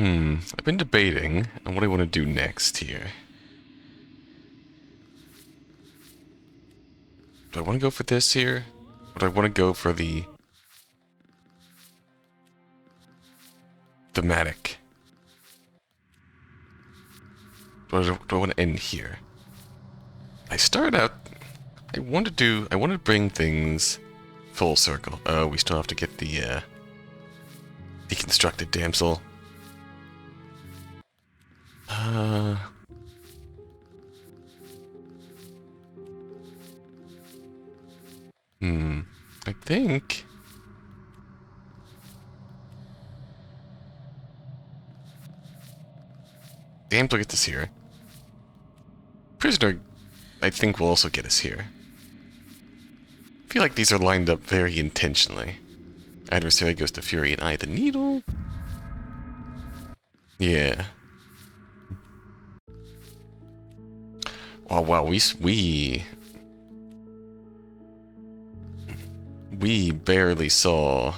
I've been debating on what I want to do next here. Do I want to go for this here? Or do I want to go for the thematic? Do I want to end here? I started out... I want to bring things full circle. Oh, we still have to get the deconstructed damsel. I think... Damsel gets us here. Prisoner, I think, will also get us here. I feel like these are lined up very intentionally. Adversary goes to Fury and Eye the Needle. Yeah. Oh, wow, we barely saw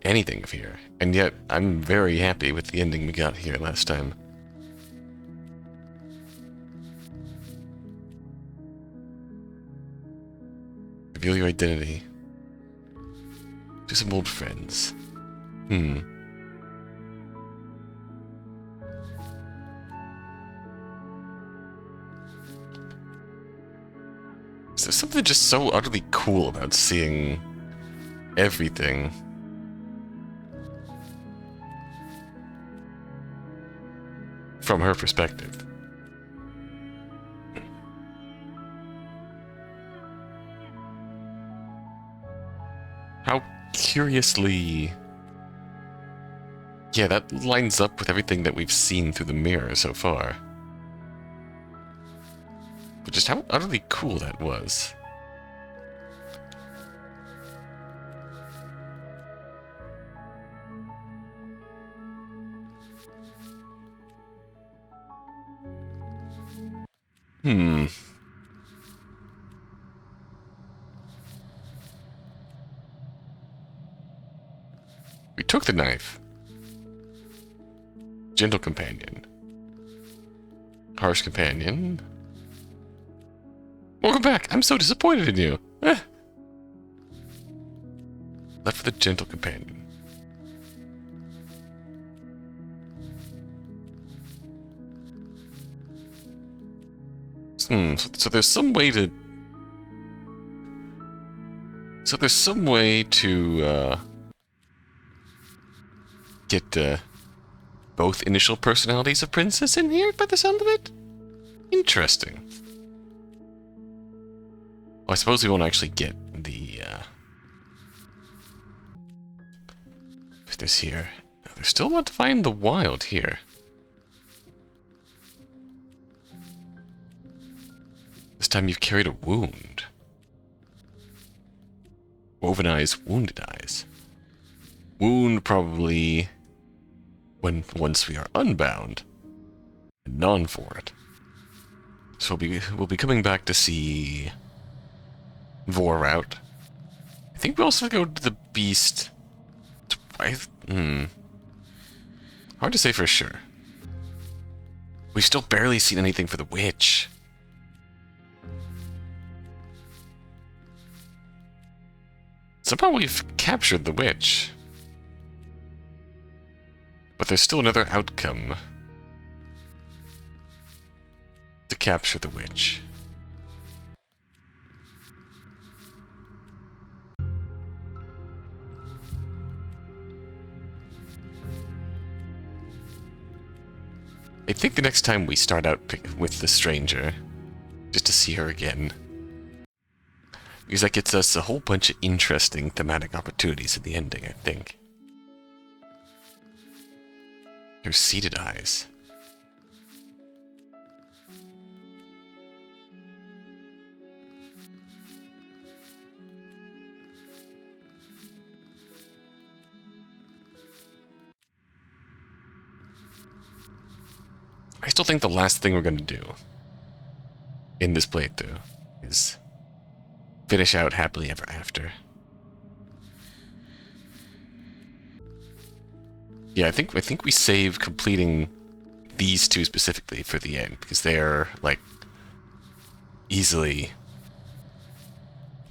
anything of here, and yet I'm very happy with the ending we got here last time. Reveal your identity to some old friends. There's something just so utterly cool about seeing everything from her perspective. How curiously... Yeah, that lines up with everything that we've seen through the mirror so far. But just how utterly cool that was. We took the knife. Gentle companion. Harsh companion. Welcome back! I'm so disappointed in you! Left for the gentle companion. So there's some way to... get, both initial personalities of Princess in here, by the sound of it? Interesting. Well, I suppose we won't actually get the, business here. There's still a lot to find the wild here. This time you've carried a wound. Woven eyes, wounded eyes. Wound probably once we are unbound and none for it. So we'll be coming back to see Vorrout. I think we also go to the Beast. Hard to say for sure. We've still barely seen anything for the witch. Somehow we've captured the witch. But there's still another outcome to capture the witch. I think the next time we start out with the stranger, just to see her again, because that gets us a whole bunch of interesting thematic opportunities in the ending, I think. Her seated eyes. I still think the last thing we're going to do in this playthrough is finish out happily ever after. Yeah, I think we save completing these two specifically for the end, because they're, like, easily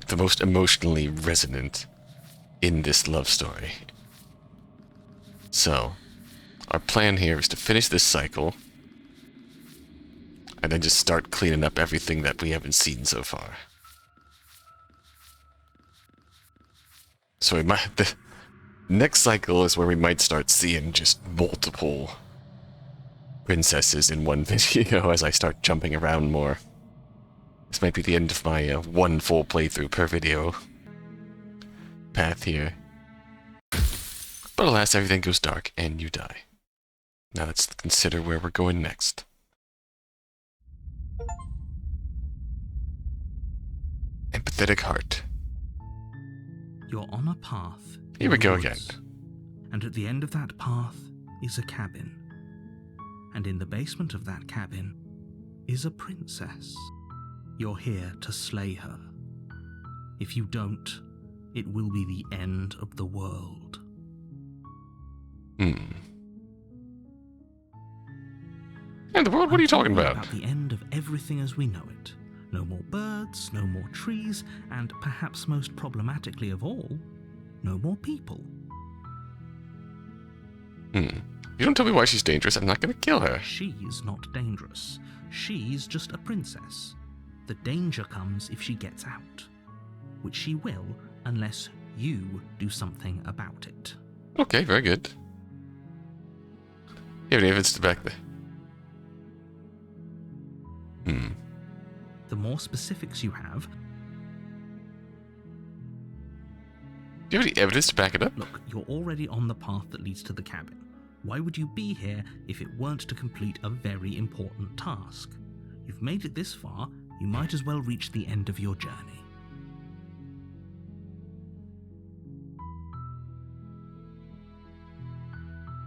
the most emotionally resonant in this love story. So, our plan here is to finish this cycle, and then just start cleaning up everything that we haven't seen so far. So we might... The next cycle is where we might start seeing just multiple princesses in one video as I start jumping around more. This might be the end of my one full playthrough per video path here. But alas, everything goes dark and you die. Now let's consider where we're going next. Empathetic heart. You're on a path. Here we go again. And at the end of that path is a cabin. And in the basement of that cabin is a princess. You're here to slay her. If you don't, it will be the end of the world. End of the world? What are you talking about? About the end of everything as we know it. No more birds, no more trees, and perhaps most problematically of all, no more people. You don't tell me why she's dangerous, I'm not going to kill her. She's not dangerous. She's just a princess. The danger comes if she gets out. Which she will, unless you do something about it. Okay, very good. You have any evidence to back there? The more specifics you have... Do you have any evidence to back it up? Look, you're already on the path that leads to the cabin. Why would you be here if it weren't to complete a very important task? You've made it this far, you might as well reach the end of your journey.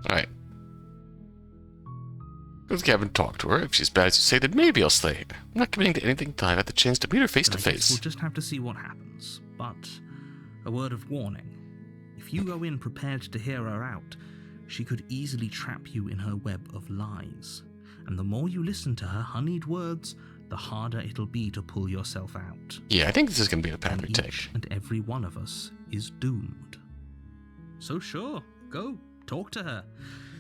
Alright. Go to the cabin, talk to her. If she's bad as you say, then maybe I'll slay her. I'm not committing to anything until I've had the chance to meet her face to face. We'll just have to see what happens. But a word of warning. If you go in prepared to hear her out, she could easily trap you in her web of lies. And the more you listen to her honeyed words, the harder it'll be to pull yourself out. Yeah, I think this is going to be the path we take. Each and every one of us is doomed. So sure, go, talk to her.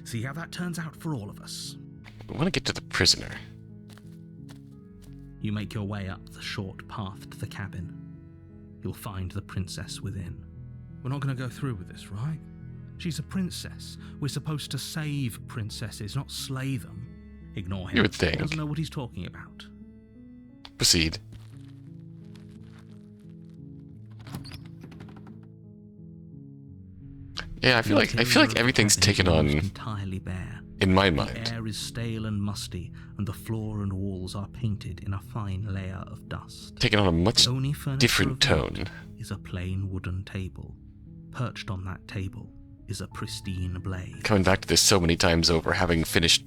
See how that turns out for all of us. We want to get to the prisoner. You make your way up the short path to the cabin. You'll find the princess within. We're not going to go through with this, right? She's a princess. We're supposed to save princesses, not slay them. Ignore him. You would think. He doesn't know what he's talking about. Proceed. Yeah, I feel like everything's taken on entirely bare. In my mind. The air is stale and musty, and the floor and walls are painted in a fine layer of dust. Taking on a much different tone. Is a plain wooden table. Perched on that table is a pristine blade. Coming back to this so many times over, having finished...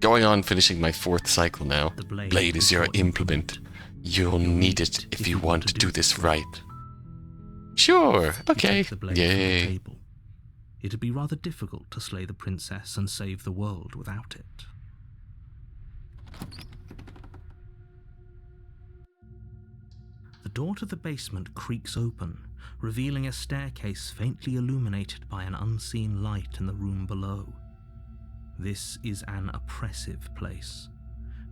finishing my 4th cycle now. The blade is your implement. You'll need it if you want to do this right. Sure, okay, yay. It'd be rather difficult to slay the princess and save the world without it. The door to the basement creaks open, revealing a staircase faintly illuminated by an unseen light in the room below. This is an oppressive place.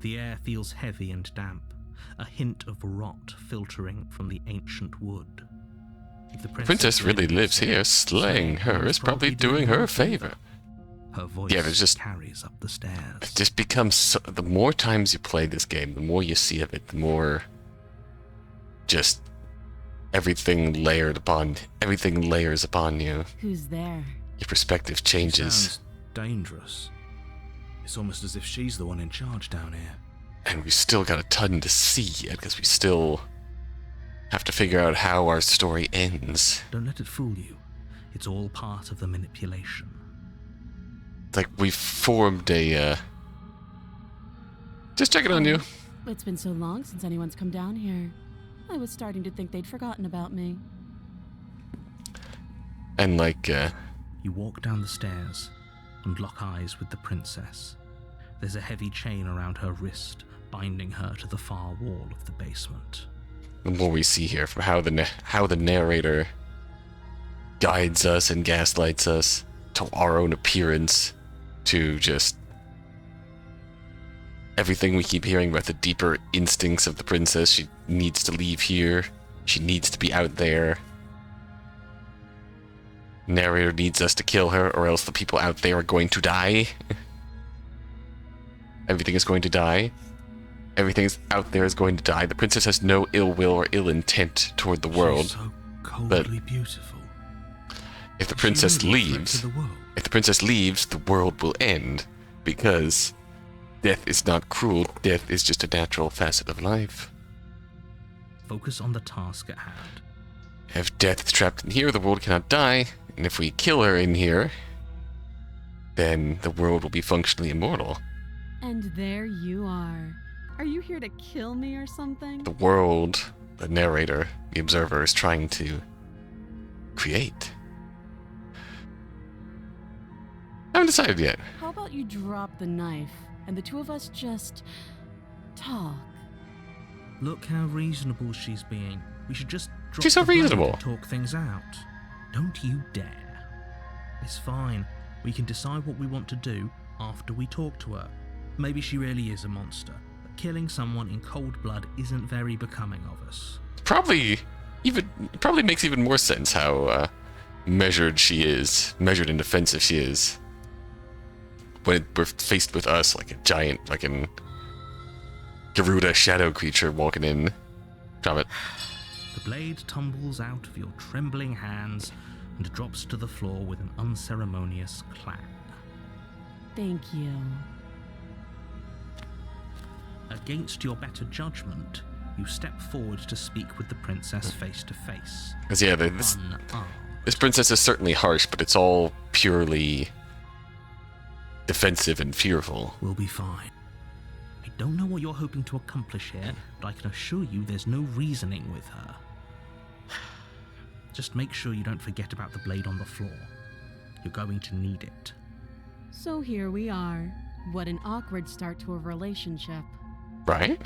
The air feels heavy and damp, a hint of rot filtering from the ancient wood. The princess really lives here. Slaying her is probably doing her a favor. Her voice carries up the stairs. It just becomes so, the more times you play this game, the more you see of it, the more just everything layers upon you. Who's there? Your perspective changes. Sounds dangerous. It's almost as if she's the one in charge down here. And we've still got a ton to see yet, because we still have to figure out how our story ends. Don't let it fool you. It's all part of the manipulation. Like we've formed a, Just checking on you. It's been so long since anyone's come down here. I was starting to think they'd forgotten about me. And like, You walk down the stairs and lock eyes with the princess. There's a heavy chain around her wrist, binding her to the far wall of the basement. The more we see here, from how the narrator guides us and gaslights us, to our own appearance, to just everything we keep hearing about the deeper instincts of the princess. She needs to leave here. She needs to be out there. Narrator needs us to kill her, or else the people out there are going to die. Everything is going to die. Everything out there is going to die. The princess has no ill will or ill intent toward the world. She's so coldly beautiful. If the princess leaves, the world will end, because death is not cruel. Death is just a natural facet of life. Focus on the task at hand. If death is trapped in here, the world cannot die, and if we kill her in here, then the world will be functionally immortal. And there you are. Are you here to kill me or something? The world, the narrator, the observer, is trying to create. I haven't decided yet. How about you drop the knife and the two of us just talk? Look how reasonable she's being. We should just drop She's so the blade reasonable. and talk things out. Don't you dare. It's fine. We can decide what we want to do after we talk to her. Maybe she really is a monster, but killing someone in cold blood isn't very becoming of us. Probably makes even more sense how measured she is, measured and defensive she is. When we're faced with us like a giant fucking Garuda shadow creature walking in. Drop it. The blade tumbles out of your trembling hands and drops to the floor with an unceremonious clang. Thank you. Against your better judgment, you step forward to speak with the princess face to face. Because yeah, this princess is certainly harsh, but it's all purely defensive and fearful. We'll be fine. I don't know what you're hoping to accomplish here, but I can assure you there's no reasoning with her. Just make sure you don't forget about the blade on the floor. You're going to need it. So here we are. What an awkward start to a relationship. Right?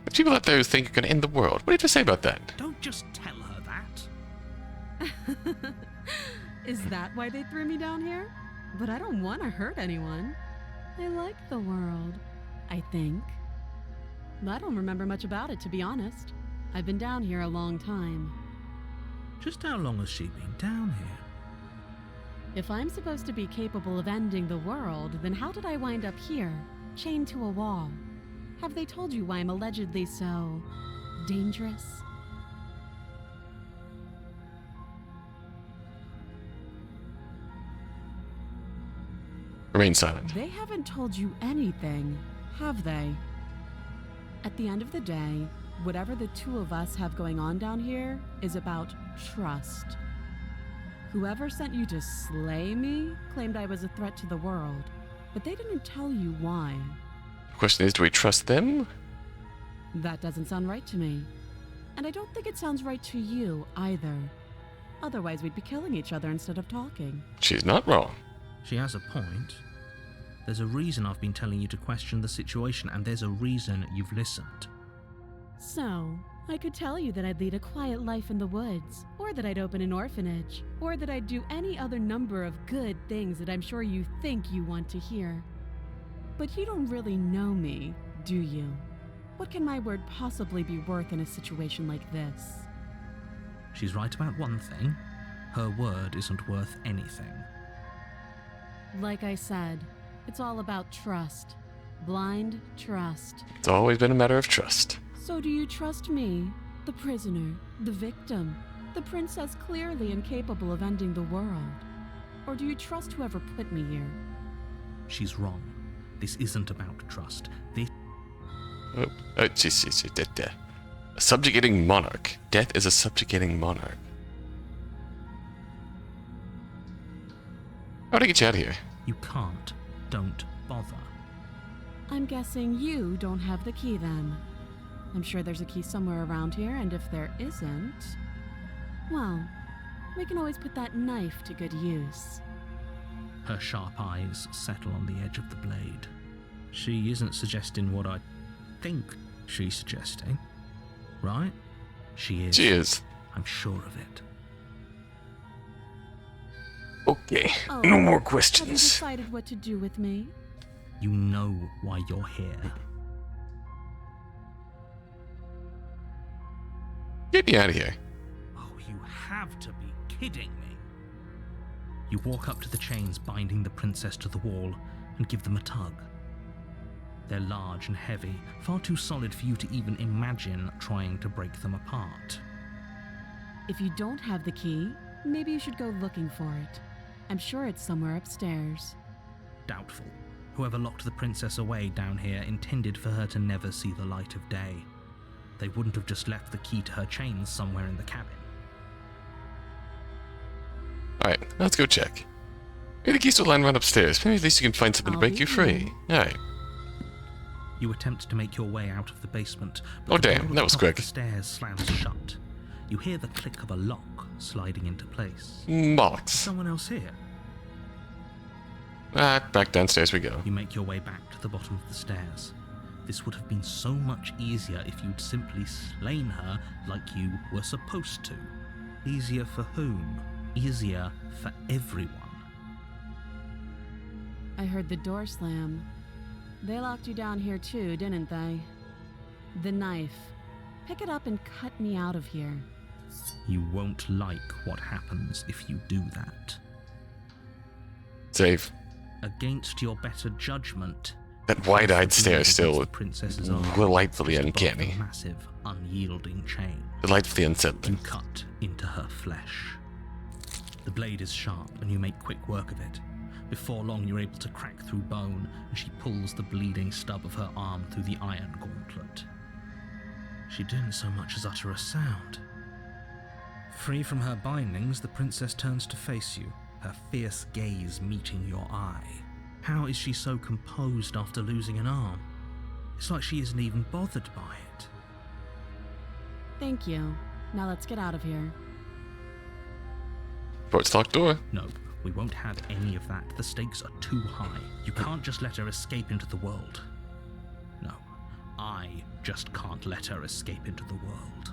There's people out there who think you're going to end the world. What do you have to say about that? Don't just tell her that. Is that why they threw me down here? But I don't want to hurt anyone. I like the world, I think. I don't remember much about it, to be honest. I've been down here a long time. Just how long has she been down here? If I'm supposed to be capable of ending the world, then how did I wind up here, chained to a wall? Have they told you why I'm allegedly so dangerous? Remain silent. They haven't told you anything, have they? At the end of the day, whatever the two of us have going on down here is about trust. Whoever sent you to slay me claimed I was a threat to the world, but they didn't tell you why. The question is, do we trust them? That doesn't sound right to me. And I don't think it sounds right to you either. Otherwise, we'd be killing each other instead of talking. She's not wrong. She has a point. There's a reason I've been telling you to question the situation, and there's a reason you've listened. So, I could tell you that I'd lead a quiet life in the woods, or that I'd open an orphanage, or that I'd do any other number of good things that I'm sure you think you want to hear. But you don't really know me, do you? What can my word possibly be worth in a situation like this? She's right about one thing. Her word isn't worth anything. Like I said, it's all about trust. Blind trust. It's always been a matter of trust. So do you trust me, the prisoner, the victim, the princess clearly incapable of ending the world? Or do you trust whoever put me here? She's wrong. This isn't about trust. This... A subjugating monarch. Death is a subjugating monarch. How do I get you out of here? You can't. Don't bother. I'm guessing you don't have the key then. I'm sure there's a key somewhere around here, and if there isn't, well, we can always put that knife to good use. Her sharp eyes settle on the edge of the blade. She isn't suggesting what I think she's suggesting, right? She is. She is. I'm sure of it. Okay, Oh, no more Have you questions. decided what to do with me? You know why you're here. Get me out of here. Oh, you have to be kidding me. You walk up to the chains binding the princess to the wall and give them a tug. They're large and heavy, far too solid for you to even imagine trying to break them apart. If you don't have the key, maybe you should go looking for it. I'm sure it's somewhere upstairs. Doubtful. Whoever locked the princess away down here intended for her to never see the light of day. They wouldn't have just left the key to her chains somewhere in the cabin. Alright, let's go check. Maybe the key's still lying around upstairs. Maybe at least you can find something to I'll break be you free. Alright. You attempt to make your way out of the basement, but Oh the damn, door at that was the top of quick. The stairs slams shut. You hear the click of a lock sliding into place. Bollocks. Someone else here. Back downstairs we go. You make your way back to the bottom of the stairs. This would have been so much easier if you'd simply slain her like you were supposed to. Easier for whom? Easier for everyone. I heard the door slam. They locked you down here too, didn't they? The knife. Pick it up and cut me out of here. You won't like what happens if you do that. Save. Against your better judgment, That wide-eyed the stare blade is still against the princess's arm, delightfully just above uncanny. the massive, unyielding chain. Delightfully You unsettling. cut into her flesh. The blade is sharp, and you make quick work of it. Before long, you're able to crack through bone, and she pulls the bleeding stub of her arm through the iron gauntlet. She didn't so much as utter a sound. Free from her bindings, the princess turns to face you, her fierce gaze meeting your eye. How is she so composed after losing an arm? It's like she isn't even bothered by it. Thank you. Now let's get out of here. Port's locked door. No, we won't have any of that. The stakes are too high. You can't just let her escape into the world. No, I just can't let her escape into the world.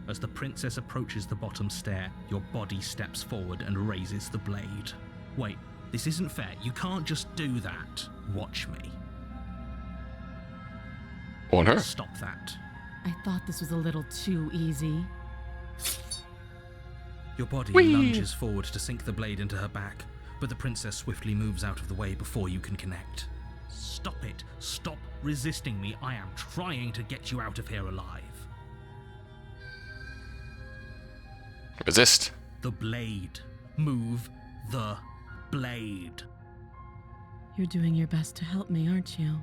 As the princess approaches the bottom stair, your body steps forward and raises the blade. Wait, this isn't fair. You can't just do that. Watch me. On her. Stop that. I thought this was a little too easy. Your body Whee! lunges forward to sink the blade into her back, but the princess swiftly moves out of the way before you can connect. Stop it. Stop resisting me. I am trying to get you out of here alive. Resist. The blade. Move the blade. You're doing your best to help me, aren't you?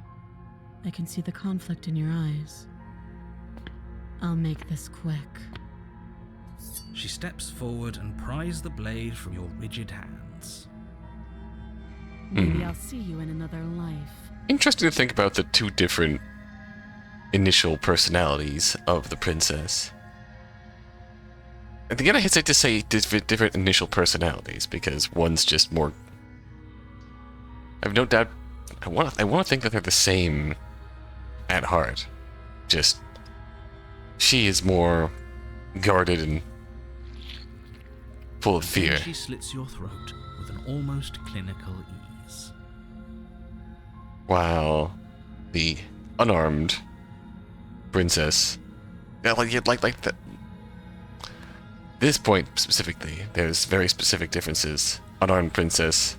I can see the conflict in your eyes. I'll make this quick. She steps forward and pries the blade from your rigid hands. Maybe I'll see you in another life. Interesting to think about the two different initial personalities of the princess. And again, I hesitate to say different initial personalities because one's just more. I've no doubt. I want to think that they're the same at heart. Just she is more guarded and full of fear. Then she slits your throat with an almost clinical ease. While the unarmed princess, yeah, like that. This point specifically, there's very specific differences. Unarmed princess,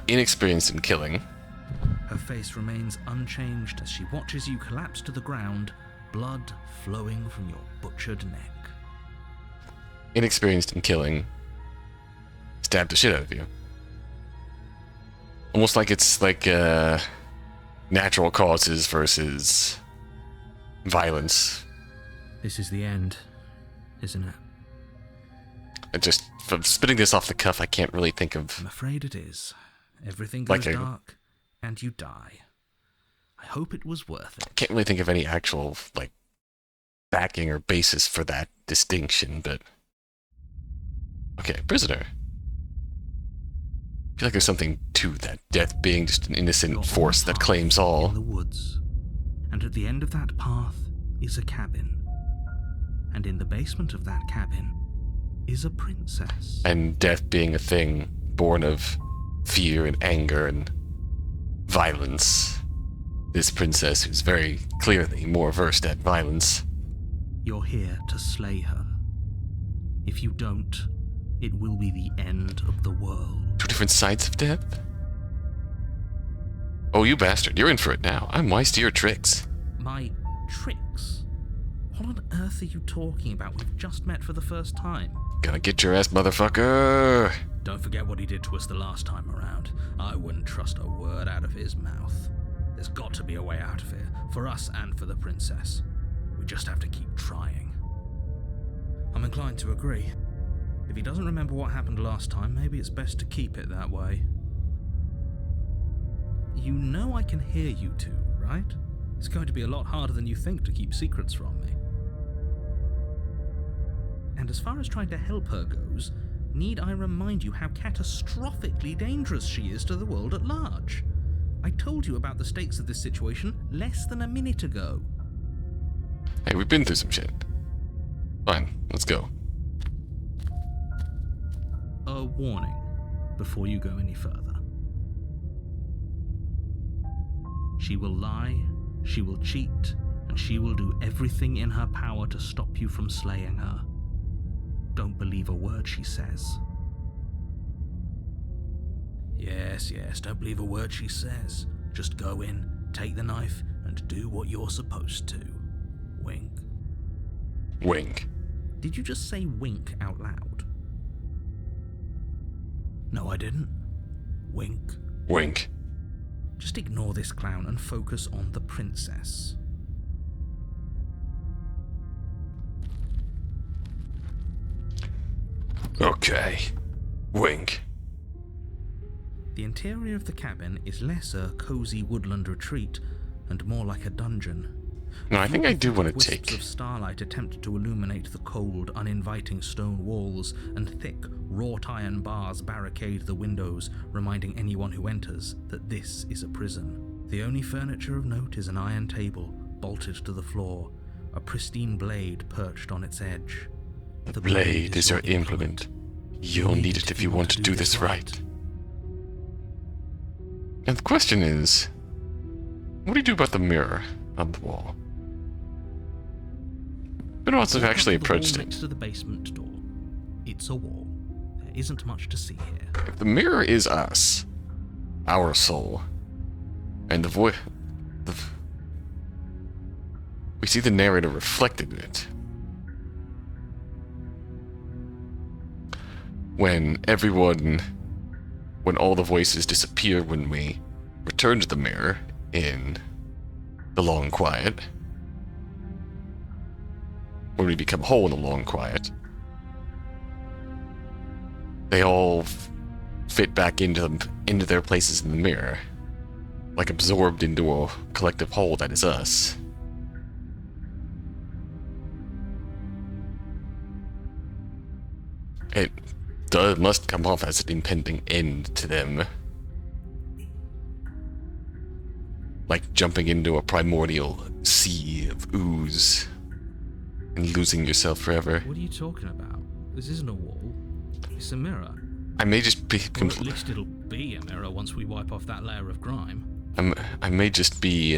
inexperienced in killing. Her face remains unchanged as she watches you collapse to the ground, blood flowing from your butchered neck. Inexperienced in killing. Stab the shit out of you. Almost like it's like natural causes versus violence. This is the end, isn't it? From spitting this off the cuff, I can't really think of. I'm afraid it is. Everything goes Like dark, and you die. I hope it was worth it. Can't really think of any actual, like, backing or basis for that distinction, but... Okay, prisoner. I feel like there's something to that, death being just an innocent You're force on a that path claims all. in the woods, and at the end of that path is a cabin. And in the basement of that cabin is a princess. And death being a thing born of fear and anger and violence. This princess who's very clearly more versed at violence. You're here to slay her. If you don't, it will be the end of the world. Two different sides of death? Oh, you bastard, you're in for it now. I'm wise to your tricks. My tricks? What on earth are you talking about? We've just met for the first time. Gonna get your ass, motherfucker! Don't forget what he did to us the last time around. I wouldn't trust a word out of his mouth. There's got to be a way out of here, for us and for the princess. We just have to keep trying. I'm inclined to agree. If he doesn't remember what happened last time, maybe it's best to keep it that way. You know I can hear you two, right? It's going to be a lot harder than you think to keep secrets from me. And as far as trying to help her goes, need I remind you how catastrophically dangerous she is to the world at large? I told you about the stakes of this situation less than a minute ago. Hey, we've been through some shit. Fine, let's go. A warning before you go any further. She will lie, she will cheat, and she will do everything in her power to stop you from slaying her. Don't believe a word she says. Yes, don't believe a word she says. Just go in, take the knife, and do what you're supposed to. Wink. Wink. Did you just say wink out loud? No, I didn't. Wink. Wink. Just ignore this clown and focus on the princess. Okay. Wink. The interior of the cabin is less a cozy woodland retreat and more like a dungeon. No, I think I do want to Wisps take... of starlight attempt to illuminate the cold, uninviting stone walls, and thick, wrought iron bars barricade the windows, reminding anyone who enters that this is a prison. The only furniture of note is an iron table, bolted to the floor, a pristine blade perched on its edge. The blade is your implement. You'll need it if you want to do this right. And the question is, what do you do about the mirror on the wall? Been a while since I've actually approached it. Next to the basement door. It's a wall. There isn't much to see here. If the mirror is us, our soul, and we see the narrator reflected in it. When all the voices disappear when we return to the mirror in the long quiet, when we become whole in the long quiet, they all fit back into their places in the mirror, like absorbed into a collective whole that is us. It must come off as an impending end to them. Like jumping into a primordial sea of ooze and losing yourself forever. What are you talking about? This isn't a wall. It's a mirror. I may just be... Or at least it'll be a mirror once we wipe off that layer of grime. I may just be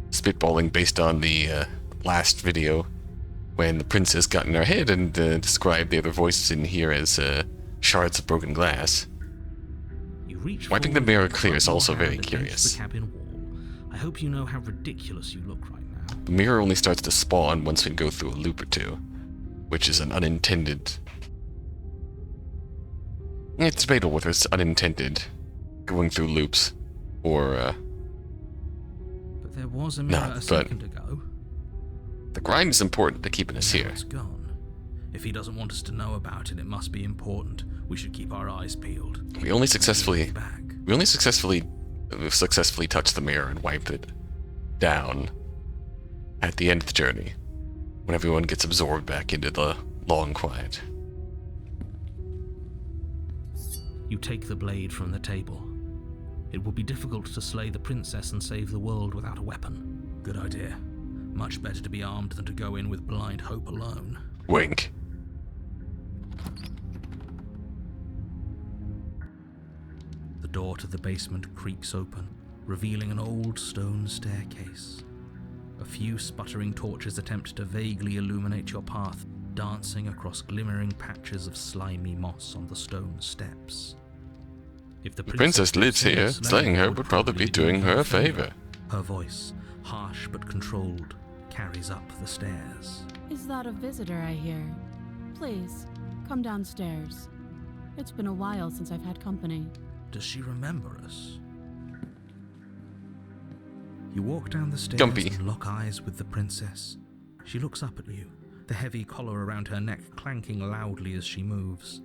spitballing based on the last video when the princess got in her head and described the other voices in here as shards of broken glass. You reach Wiping the forward, mirror clear is rub your also hand very against curious. The cabin wall. I hope you know how ridiculous you look right now. The mirror only starts to spawn once we go through a loop or two, which is an unintended... It's debatable whether it's unintended, going through loops, or But there was a mirror a second ago. the grime is important to keeping us here. It's gone. If he doesn't want us to know about it, it must be important. We should keep our eyes peeled. We only successfully Back. successfully touched the mirror and wiped it. down at the end of the journey, when everyone gets absorbed back into the long quiet. You take the blade from the table. It will be difficult to slay the princess and save the world without a weapon. Good idea. Much better to be armed than to go in with blind hope alone. Wink. The door to the basement creaks open, revealing an old stone staircase. A few sputtering torches attempt to vaguely illuminate your path, dancing across glimmering patches of slimy moss on the stone steps. If the princess lives here, slaying her would probably be doing her a favor. Her voice, harsh but controlled, carries up the stairs. Is that a visitor I hear? Please, come downstairs. It's been a while since I've had company. Does she remember us? You walk down the stairs Gumpy. and lock eyes with the princess. She looks up at you, the heavy collar around her neck clanking loudly as she moves.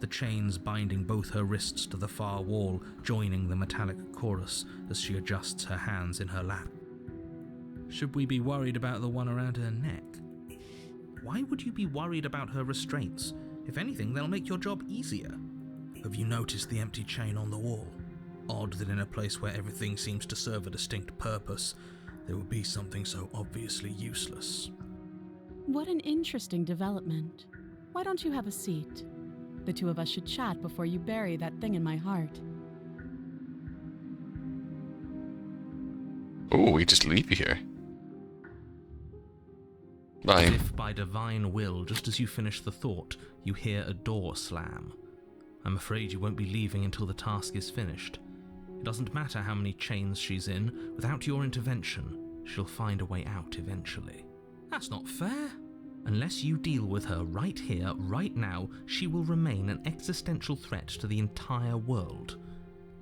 The chains binding both her wrists to the far wall, joining the metallic chorus as she adjusts her hands in her lap. Should we be worried about the one around her neck? Why would you be worried about her restraints? If anything, they'll make your job easier. Have you noticed the empty chain on the wall? Odd that in a place where everything seems to serve a distinct purpose, there would be something so obviously useless. What an interesting development. Why don't you have a seat? The two of us should chat before you bury that thing in my heart. Oh, we just leave you here. As Bye. if by divine will, just as you finish the thought, you hear a door slam. I'm afraid you won't be leaving until the task is finished. It doesn't matter how many chains she's in, without your intervention, she'll find a way out eventually. That's not fair. Unless you deal with her right here, right now, she will remain an existential threat to the entire world.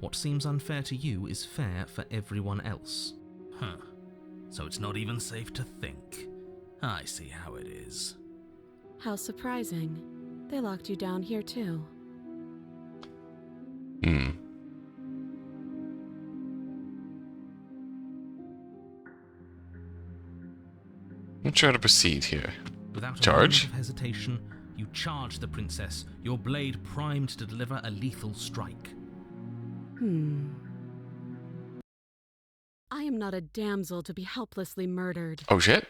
What seems unfair to you is fair for everyone else. Huh. So it's not even safe to think. I see how it is. How surprising. They locked you down here too. I'm trying to proceed here. Without a Charge? moment of hesitation, you charge the princess, your blade primed to deliver a lethal strike. I am not a damsel to be helplessly murdered. Oh shit.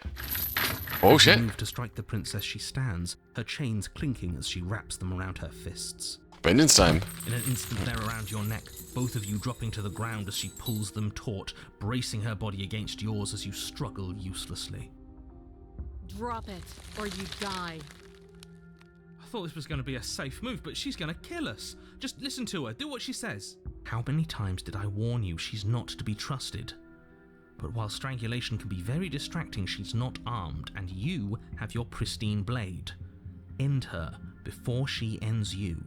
Oh As you shit. move to strike the princess, she stands, her chains clinking as she wraps them around her fists. Vengeance time. In an instant, they're around your neck, both of you dropping to the ground as she pulls them taut, bracing her body against yours as you struggle uselessly. Drop it, or you die. I thought this was going to be a safe move, but she's going to kill us. Just listen to her, do what she says. How many times did I warn you she's not to be trusted? But while strangulation can be very distracting, she's not armed, and you have your pristine blade. End her before she ends you.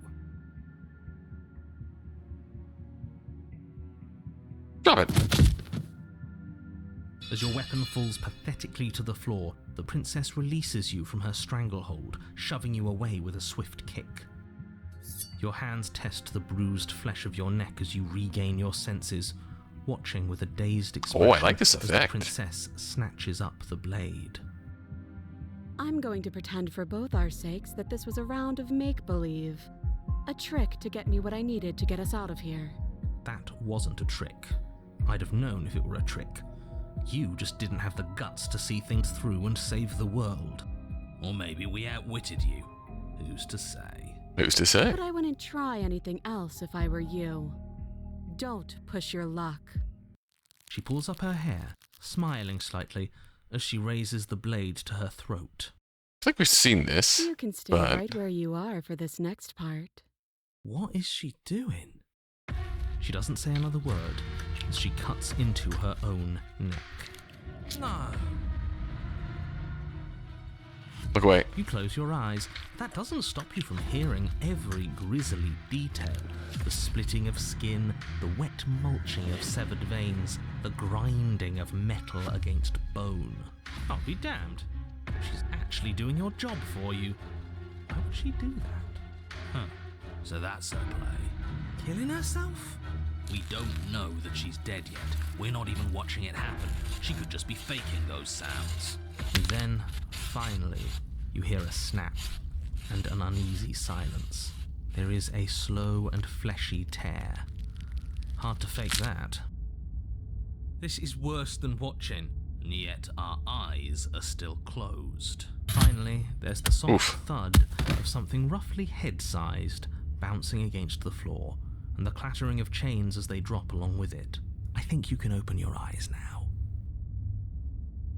Stop it. As your weapon falls pathetically to the floor, the princess releases you from her stranglehold, shoving you away with a swift kick. Your hands test the bruised flesh of your neck as you regain your senses, watching with a dazed expression Oh, I like this as the effect. princess snatches up the blade. I'm going to pretend for both our sakes that this was a round of make-believe. A trick to get me what I needed to get us out of here. That wasn't a trick. I'd have known if it were a trick. You just didn't have the guts to see things through and save the world. Or maybe we outwitted you. Who's to say? Who's to say? But I wouldn't try anything else if I were you. Don't push your luck. She pulls up her hair, smiling slightly, as she raises the blade to her throat. I think we've seen this. You can stay but- right where you are for this next part. What is she doing? She doesn't say another word as she cuts into her own neck. No. Look away. You close your eyes. That doesn't stop you from hearing every grisly detail. The splitting of skin, the wet mulching of severed veins, the grinding of metal against bone. I'll be damned. She's actually doing your job for you. Why would she do that? Huh. So that's her play. Killing herself? We don't know that she's dead yet. We're not even watching it happen. She could just be faking those sounds. And then, finally, you hear a snap and an uneasy silence. There is a slow and fleshy tear. Hard to fake that. This is worse than watching, and yet our eyes are still closed. Finally, there's the soft thud of something roughly head-sized bouncing against the floor, and the clattering of chains as they drop along with it. I think you can open your eyes now.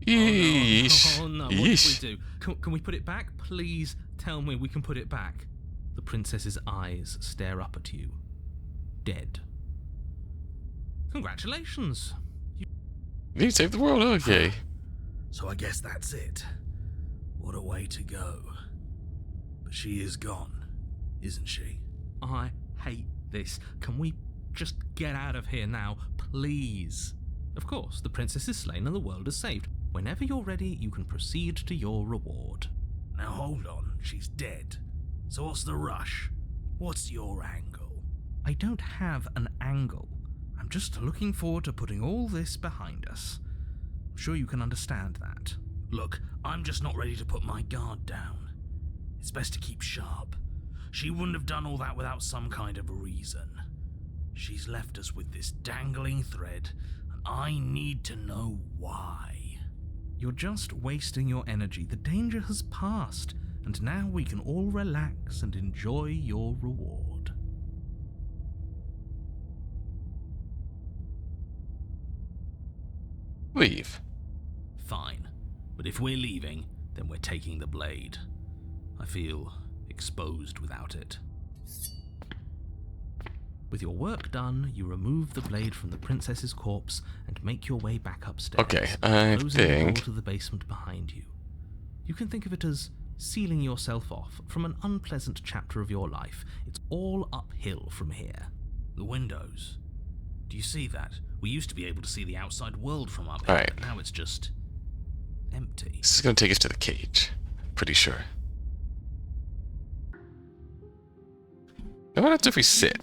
Yeesh. Oh no, what Yeesh. did we do? Can we put it back? Please tell me we can put it back. The princess's eyes stare up at you. Dead. Congratulations. You saved the world, okay. So I guess that's it. What a way to go. But she is gone, isn't she? I hate this. Can we just get out of here now, please? Of course, the princess is slain and the world is saved. Whenever you're ready, you can proceed to your reward. Now hold on, she's dead. So what's the rush? What's your angle? I don't have an angle. I'm just looking forward to putting all this behind us. I'm sure you can understand that. Look, I'm just not ready to put my guard down. It's best to keep sharp. She wouldn't have done all that without some kind of reason. She's left us with this dangling thread, and I need to know why. You're just wasting your energy. The danger has passed, and now we can all relax and enjoy your reward. Leave. Fine. But if we're leaving, then we're taking the blade. I feel exposed without it. With your work done, you remove the blade from the princess's corpse and make your way back upstairs, Okay, I closing the door think... to the basement behind you. You can think of it as sealing yourself off from an unpleasant chapter of your life. It's all uphill from here. The windows. Do you see that? We used to be able to see the outside world from up All here, right. but now it's just empty. This is going to take us to the cage. Pretty sure. Now what happens if we sit?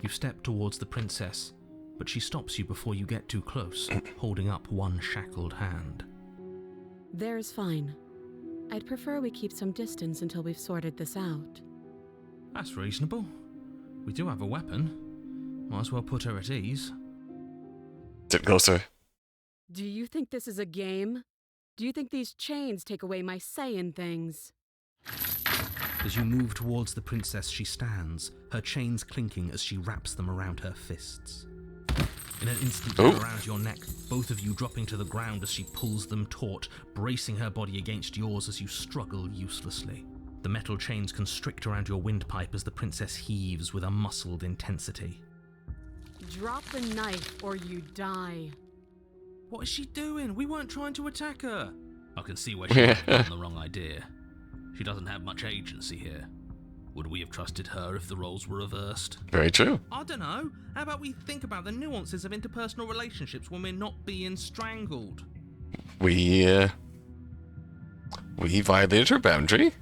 You step towards the princess, but she stops you before you get too close, holding up one shackled hand. There's fine. I'd prefer we keep some distance until we've sorted this out. That's reasonable. We do have a weapon. Might as well put her at ease. Sit closer. Do you think this is a game? Do you think these chains take away my say in things? As you move towards the princess, she stands, her chains clinking as she wraps them around her fists. In an instant, they're around your neck, both of you dropping to the ground as she pulls them taut, bracing her body against yours as you struggle uselessly. The metal chains constrict around your windpipe as the princess heaves with a muscled intensity. Drop the knife or you die. What is she doing? We weren't trying to attack her. I can see where she might have gotten the wrong idea. She doesn't have much agency here. Would we have trusted her if the roles were reversed? Very true. I don't know. How about we think about the nuances of interpersonal relationships when we're not being strangled? We violated her boundary,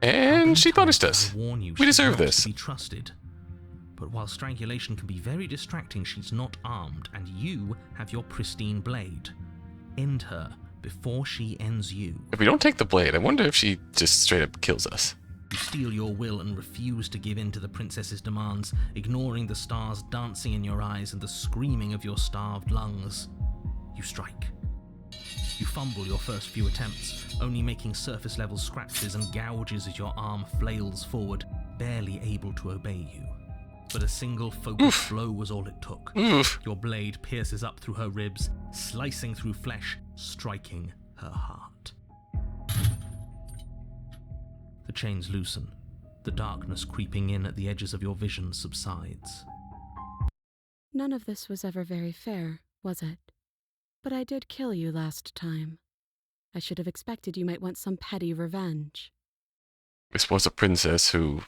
and she punished us. I warn you, We she's deserve not this. to be trusted. But while strangulation can be very distracting, she's not armed, and you have your pristine blade. End her before she ends you. If we don't take the blade, I wonder if she just straight up kills us. You steel your will and refuse to give in to the princess's demands, ignoring the stars dancing in your eyes and the screaming of your starved lungs. You strike. You fumble your first few attempts, only making surface-level scratches and gouges as your arm flails forward, barely able to obey you. But a single focused blow was all it took. Oof. Your blade pierces up through her ribs, slicing through flesh, striking her heart. The chains loosen. The darkness creeping in at the edges of your vision subsides. None of this was ever very fair, was it? But I did kill you last time. I should have expected you might want some petty revenge. This was a princess who...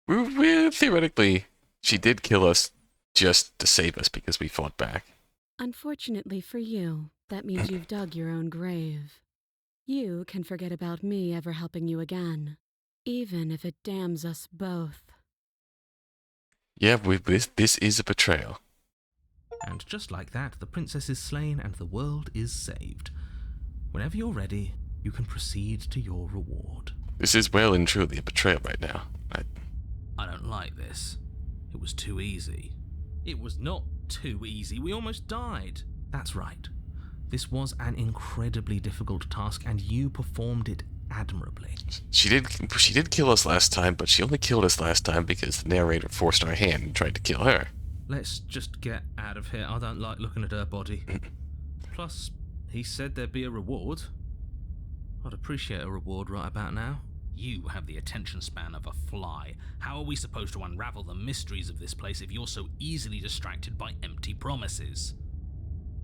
theoretically, she did kill us just to save us because we fought back. Unfortunately for you, that means you've dug your own grave. You can forget about me ever helping you again, even if it damns us both. Yeah, this is a betrayal. And just like that, the princess is slain and the world is saved. Whenever you're ready, you can proceed to your reward. This is well and truly a betrayal right now. I don't like this. It was too easy. It was not too easy. We almost died. That's right. This was an incredibly difficult task, and you performed it admirably. She did kill us last time, but she only killed us last time because the narrator forced our hand and tried to kill her. Let's just get out of here. I don't like looking at her body. Plus, he said there'd be a reward. I'd appreciate a reward right about now. You have the attention span of a fly. How are we supposed to unravel the mysteries of this place if you're so easily distracted by empty promises?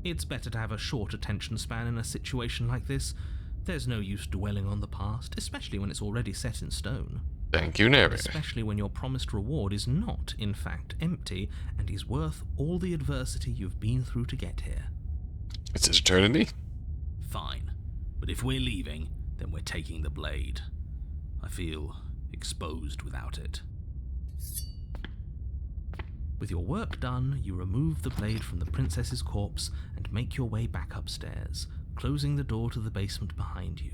It's better to have a short attention span in a situation like this. There's no use dwelling on the past, especially when it's already set in stone. Thank you, narrator. Especially when your promised reward is not, in fact, empty and is worth all the adversity you've been through to get here. It's eternity? Fine. But if we're leaving, then we're taking the blade. I feel exposed without it. With your work done, you remove the blade from the princess's corpse and make your way back upstairs, closing the door to the basement behind you.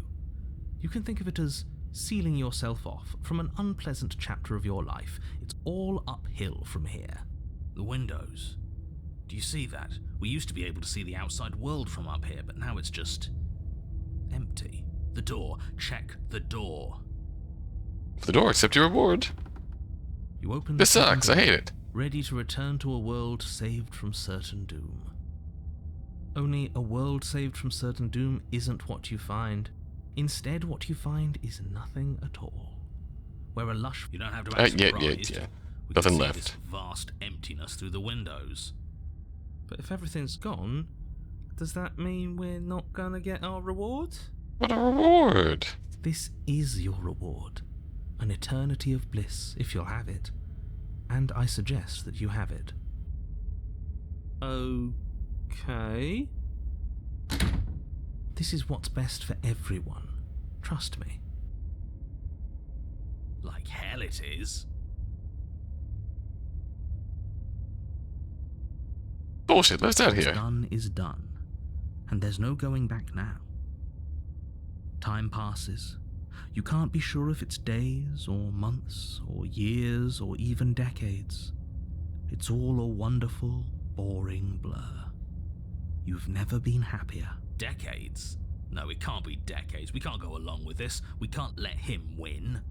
You can think of it as sealing yourself off from an unpleasant chapter of your life. It's all uphill from here. The windows. Do you see that? We used to be able to see the outside world from up here, but now it's just empty. The door. Check the door. The door, accept your reward. You open This sucks, I hate it. ready to return to a world saved from certain doom. Only a world saved from certain doom isn't what you find. Instead, what you find is nothing at all. Where a lush... You don't have to act surprised. Yeah. We Nothing can see left. this vast emptiness through the windows. But if everything's gone, does that mean we're not gonna get our reward? What a reward! This is your reward. An eternity of bliss, if you'll have it. And I suggest that you have it. Okay. This is what's best for everyone. Trust me. Like hell it is. Bullshit, let's out What's here. done is done, and there's no going back now. Time passes. You can't be sure if it's days, or months, or years, or even decades. It's all a wonderful, boring blur. You've never been happier. Decades? No, it can't be decades. We can't go along with this. We can't let him win.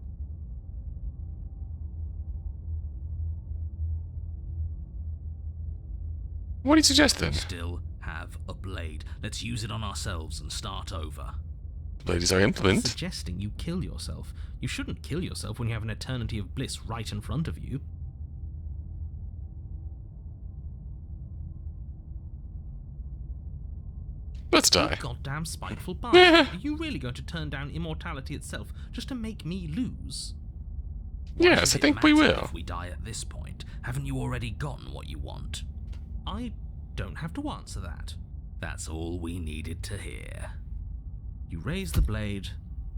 What do you suggest then? We still have a blade. Let's use it on ourselves and start over. Blade is our implement. Suggesting you kill yourself. You shouldn't kill yourself when you have an eternity of bliss right in front of you. Let's You die. goddamn spiteful bastard. Are you really going to turn down immortality itself just to make me lose? Why Yes, should I it think we matter will. If we die at this point, haven't you already gotten what you want? I don't have to answer that. That's all we needed to hear. You raise the blade,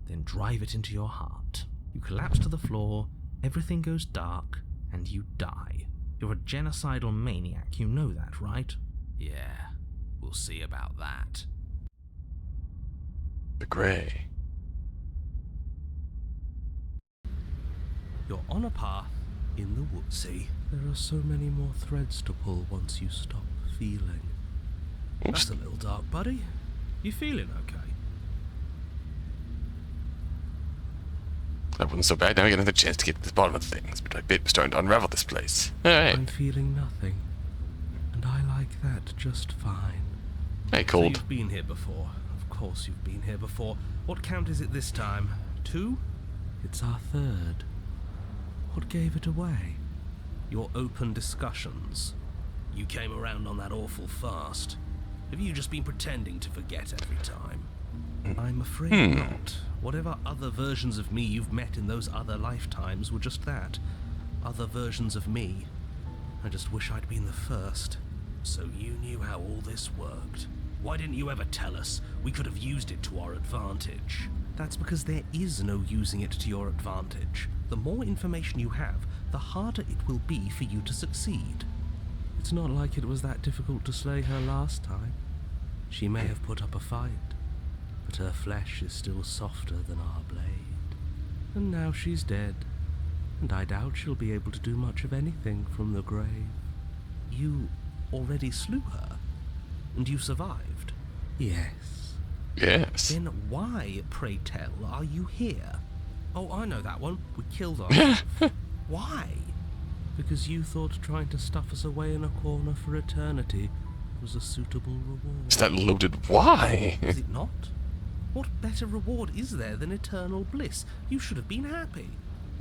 then drive it into your heart. You collapse to the floor, everything goes dark, and you die. You're a genocidal maniac, you know that, right? Yeah, we'll see about that. The grey. You're on a path in the woods. See, there are so many more threads to pull once you stop feeling. Oops. That's a little dark, buddy. You feeling okay? That wasn't so bad. Now we get another chance to get to the bottom of things. Bit by bit, we're starting to unravel this place. Alright. I'm feeling nothing, and I like that just fine. Hey, So cold. you've been here before. Of course you've been here before. What count is it this time? 2? It's our 3rd. What gave it away? Your open discussions. You came around on that awful fast. Have you just been pretending to forget every time? I'm afraid not. Whatever other versions of me you've met in those other lifetimes were just that. Other versions of me. I just wish I'd been the first. So you knew how all this worked. Why didn't you ever tell us? We could have used it to our advantage. That's because there is no using it to your advantage. The more information you have, the harder it will be for you to succeed. It's not like it was that difficult to slay her last time. She may have put up a fight, but her flesh is still softer than our blade. And now she's dead, and I doubt she'll be able to do much of anything from the grave. You already slew her, and you survived? Yes. Yes. Then why, pray tell, are you here? Oh, I know that one. We killed ourselves. Why? Because you thought trying to stuff us away in a corner for eternity was a suitable reward. Is that loaded? Why? Is it not? What better reward is there than eternal bliss? You should have been happy.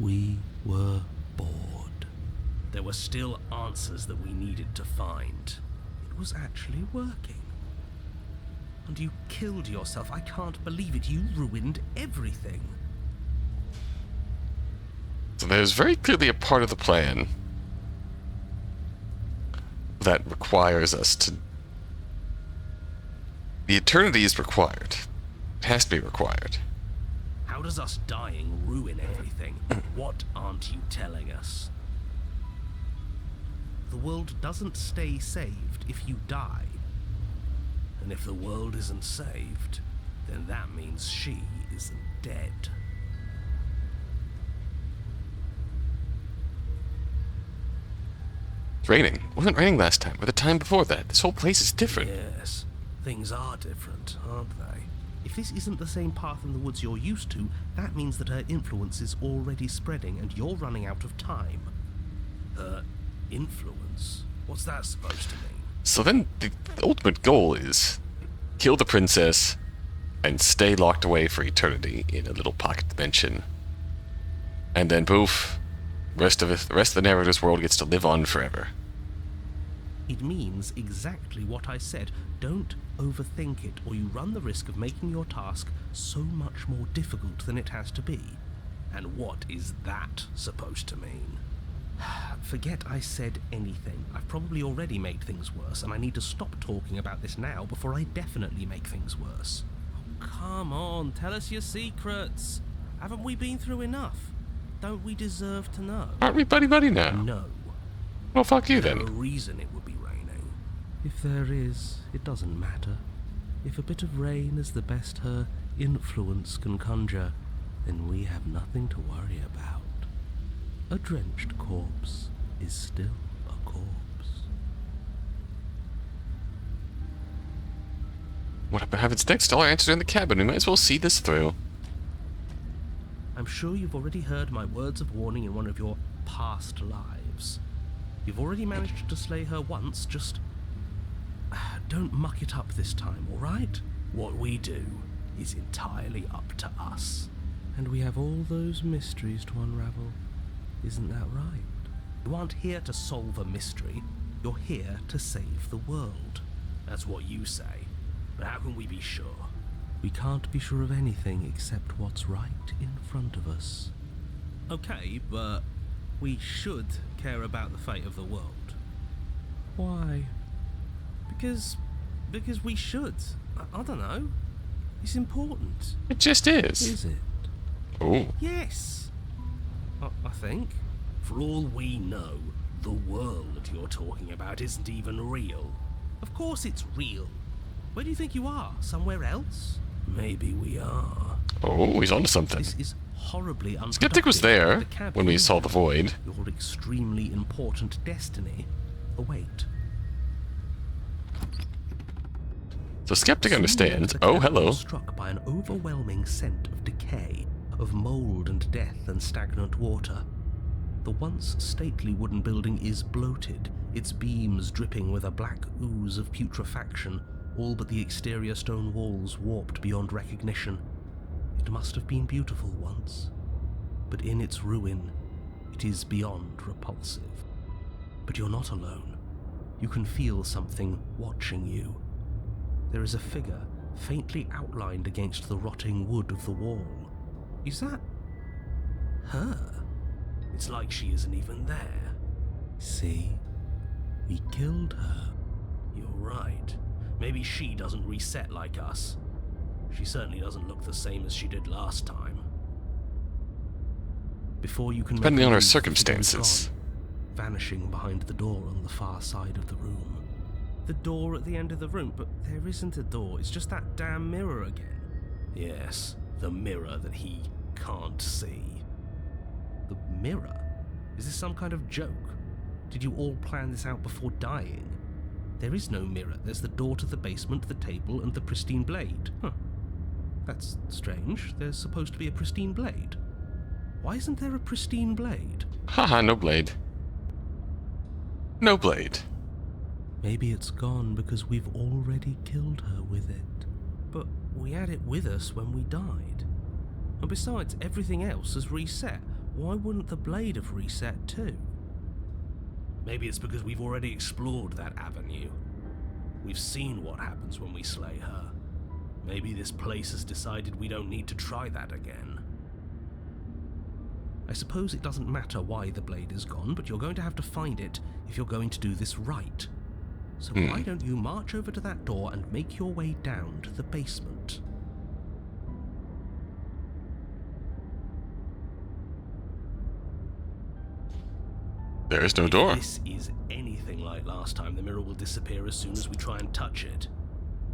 We were bored. There were still answers that we needed to find. It was actually working. And you killed yourself. I can't believe it. You ruined everything. So there's very clearly a part of the plan that requires us to... The eternity is required. It has to be required. How does us dying ruin everything? What aren't you telling us? The world doesn't stay saved if you die. And if the world isn't saved, then that means she isn't dead. It's raining. It wasn't raining last time, or the time before that. This whole place is different. Yes, things are different, aren't they? If this isn't the same path in the woods you're used to, that means that her influence is already spreading and you're running out of time. Her influence? What's that supposed to mean? So then the ultimate goal is kill the princess and stay locked away for eternity in a little pocket dimension. And then poof, the rest of the narrator's world gets to live on forever. It means exactly what I said. Don't overthink it, or you run the risk of making your task so much more difficult than it has to be. And what is that supposed to mean? Forget I said anything. I've probably already made things worse, and I need to stop talking about this now before I definitely make things worse. Oh, come on, tell us your secrets. Haven't we been through enough? Don't we deserve to know? Aren't we buddy-buddy now? No. Well, fuck you There's a then. reason it would be raining. If there is, it doesn't matter. If a bit of rain is the best her influence can conjure, then we have nothing to worry about. A drenched corpse is still a corpse. What happens next? All our answers are in the cabin. We might as well see this through. I'm sure you've already heard my words of warning in one of your past lives. You've already managed to slay her once, just... don't muck it up this time, alright? What we do is entirely up to us. And we have all those mysteries to unravel. Isn't that right? You aren't here to solve a mystery. You're here to save the world. That's what you say. But how can we be sure? We can't be sure of anything except what's right in front of us. Okay, but we should care about the fate of the world. Why? Because we should. I don't know. It's important. It just is. Is it? Oh. Yes. I think. For all we know, the world you're talking about isn't even real. Of course it's real. Where do you think you are? Somewhere else? Maybe we are. Oh, he's onto something. This is horribly unproductive. Skeptic was there The cabin when we saw the void. Your extremely important destiny await. So Skeptic Soon understands. the Oh, cabin hello. was struck by an overwhelming scent of decay, of mold and death and stagnant water. The once stately wooden building is bloated, its beams dripping with a black ooze of putrefaction, all but the exterior stone walls warped beyond recognition. It must have been beautiful once, but in its ruin, it is beyond repulsive. But you're not alone. You can feel something watching you. There is a figure faintly outlined against the rotting wood of the wall. Is that her? It's like she isn't even there. See? We killed her. You're right. Maybe she doesn't reset like us. She certainly doesn't look the same as she did last time. Before you can Depending make a on her move, the figure is circumstances. gone, vanishing behind the door on the far side of the room. The door at the end of the room, but there isn't a door, it's just that damn mirror again. Yes, the mirror that he can't see. The mirror? Is this some kind of joke? Did you all plan this out before dying? There is no mirror. There's the door to the basement, the table, and the pristine blade. Huh. That's strange. There's supposed to be a pristine blade. Why isn't there a pristine blade? Haha, no blade. No blade. Maybe it's gone because we've already killed her with it. But we had it with us when we died. And besides, everything else has reset. Why wouldn't the blade have reset too? Maybe it's because we've already explored that avenue. We've seen what happens when we slay her. Maybe this place has decided we don't need to try that again. I suppose it doesn't matter why the blade is gone, but you're going to have to find it if you're going to do this right. So why don't you march over to that door and make your way down to the basement? There is no door. If this is anything like last time, the mirror will disappear as soon as we try and touch it.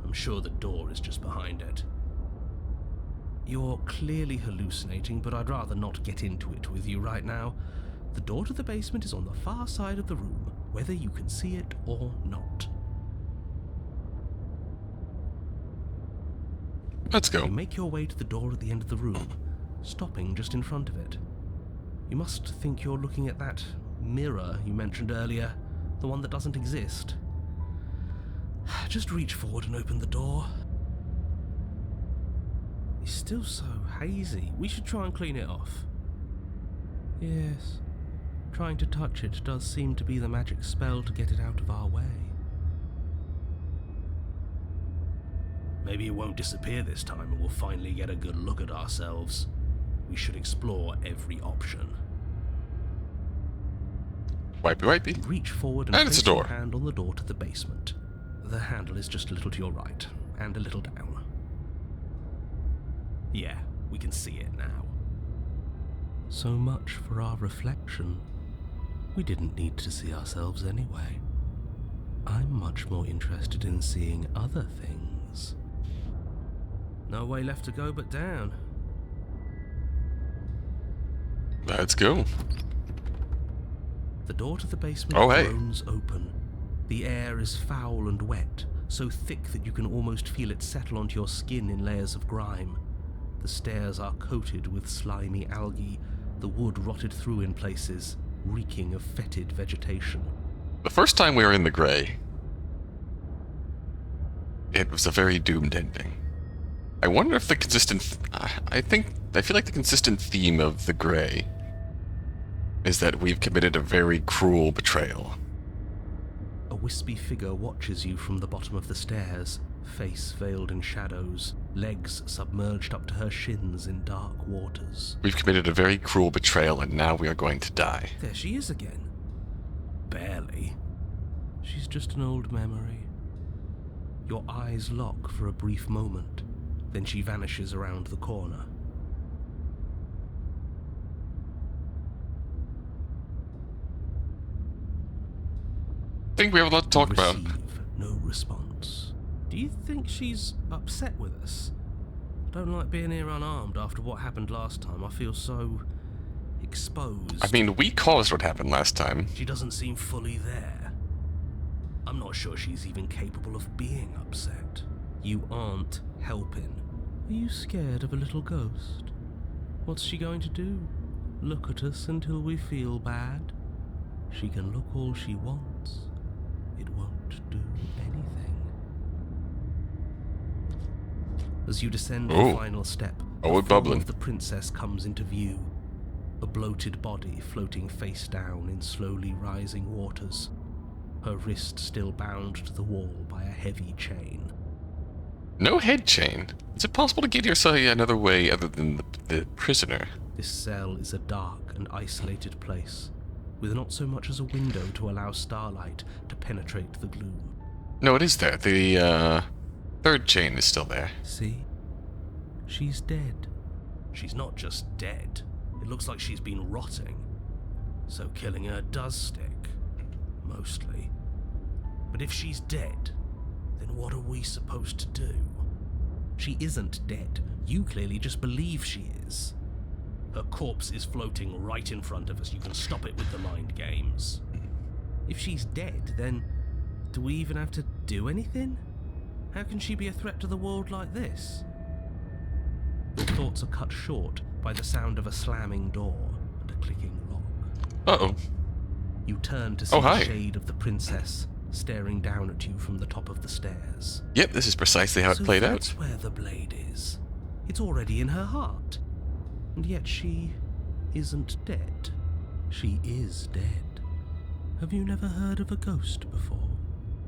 I'm sure the door is just behind it. You're clearly hallucinating, but I'd rather not get into it with you right now. The door to the basement is on the far side of the room, whether you can see it or not. Let's go. You make your way to the door at the end of the room, stopping just in front of it. You must think you're looking at that mirror you mentioned earlier, the one that doesn't exist. Just reach forward and open the door. It's still so hazy. We should try and clean it off. Yes, trying to touch it does seem to be the magic spell to get it out of our way. Maybe it won't disappear this time and we'll finally get a good look at ourselves. We should explore every option. Wipey, wipey. You reach forward and it's a place your door. hand on the door to the basement. The handle is just a little to your right, and a little down. Yeah, we can see it now. So much for our reflection. We didn't need to see ourselves anyway. I'm much more interested in seeing other things. No way left to go but down. Let's go. The door to the basement groans open. The air is foul and wet, so thick that you can almost feel it settle onto your skin in layers of grime. The stairs are coated with slimy algae, the wood rotted through in places, reeking of fetid vegetation. The first time we were in the Grey, it was a very doomed ending. I wonder if the consistent... I feel like the consistent theme of the Grey is that we've committed a very cruel betrayal. A wispy figure watches you from the bottom of the stairs, face veiled in shadows, legs submerged up to her shins in dark waters. We've committed a very cruel betrayal and now we are going to die. There she is again. Barely. She's just an old memory. Your eyes lock for a brief moment, then she vanishes around the corner. I think we have a lot to talk about. Receive no response. Do you think she's upset with us? I don't like being here unarmed after what happened last time. I feel so exposed. I mean, we caused what happened last time. She doesn't seem fully there. I'm not sure she's even capable of being upset. You aren't helping. Are you scared of a little ghost? What's she going to do? Look at us until we feel bad? She can look all she wants. It won't do anything. As you descend the final step, the form bubbling. of the princess comes into view. A bloated body floating face down in slowly rising waters. Her wrist still bound to the wall by a heavy chain. No head chain. Is it possible to get here another way other than the prisoner? This cell is a dark and isolated place, with not so much as a window to allow starlight to penetrate the gloom. No, it is there. The third chain is still there. See? She's dead. She's not just dead. It looks like she's been rotting. So killing her does stick. Mostly. But if she's dead, then what are we supposed to do? She isn't dead. You clearly just believe she is. Her corpse is floating right in front of us. You can stop it with the mind games. If she's dead, then do we even have to do anything? How can she be a threat to the world like this? Your thoughts are cut short by the sound of a slamming door and a clicking lock. Uh-oh. You turn to see Oh, hi. the shade of the princess staring down at you from the top of the stairs. Yep, this is precisely how it So played that's out. where the blade is. It's already in her heart. And yet she isn't dead. She is dead. Have you never heard of a ghost before?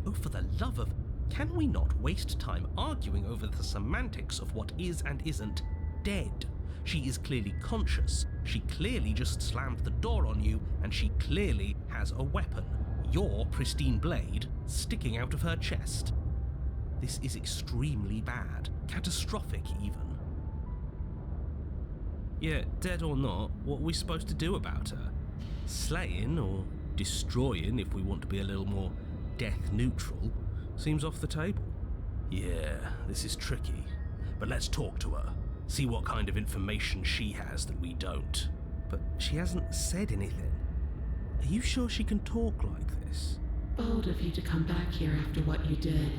Oh, for the love of... Can we not waste time arguing over the semantics of what is and isn't dead? She is clearly conscious. She clearly just slammed the door on you, and she clearly has a weapon. Your pristine blade sticking out of her chest. This is extremely bad. Catastrophic, even. Yeah, dead or not, what are we supposed to do about her? Slaying, or destroying, if we want to be a little more death-neutral, seems off the table. Yeah, this is tricky. But let's talk to her. See what kind of information she has that we don't. But she hasn't said anything. Are you sure she can talk like this? Bold of you to come back here after what you did.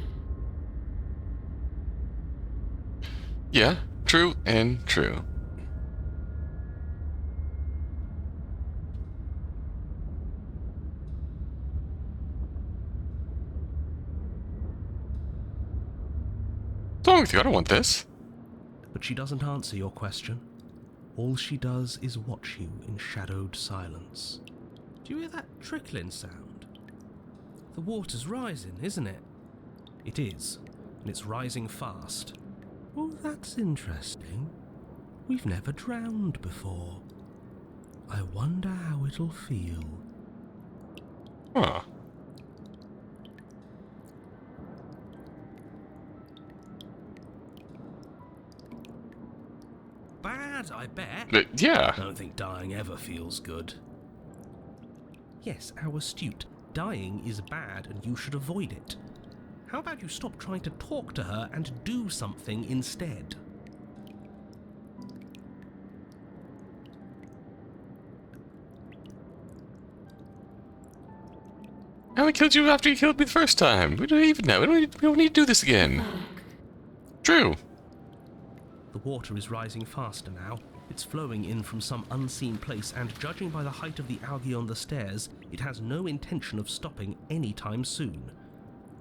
Yeah, true and true. What's wrong with you? I don't want this. But she doesn't answer your question. All she does is watch you in shadowed silence. Do you hear that trickling sound? The water's rising, isn't it? It is, and it's rising fast. Oh, that's interesting. We've never drowned before. I wonder how it'll feel. Huh. Bad, I bet. But, yeah. I don't think dying ever feels good. Yes, how astute. Dying is bad and you should avoid it. How about you stop trying to talk to her and do something instead? I only killed you after you killed me the first time. We don't even know. We don't need to do this again. True. The water is rising faster now. It's flowing in from some unseen place, and judging by the height of the algae on the stairs, it has no intention of stopping anytime soon.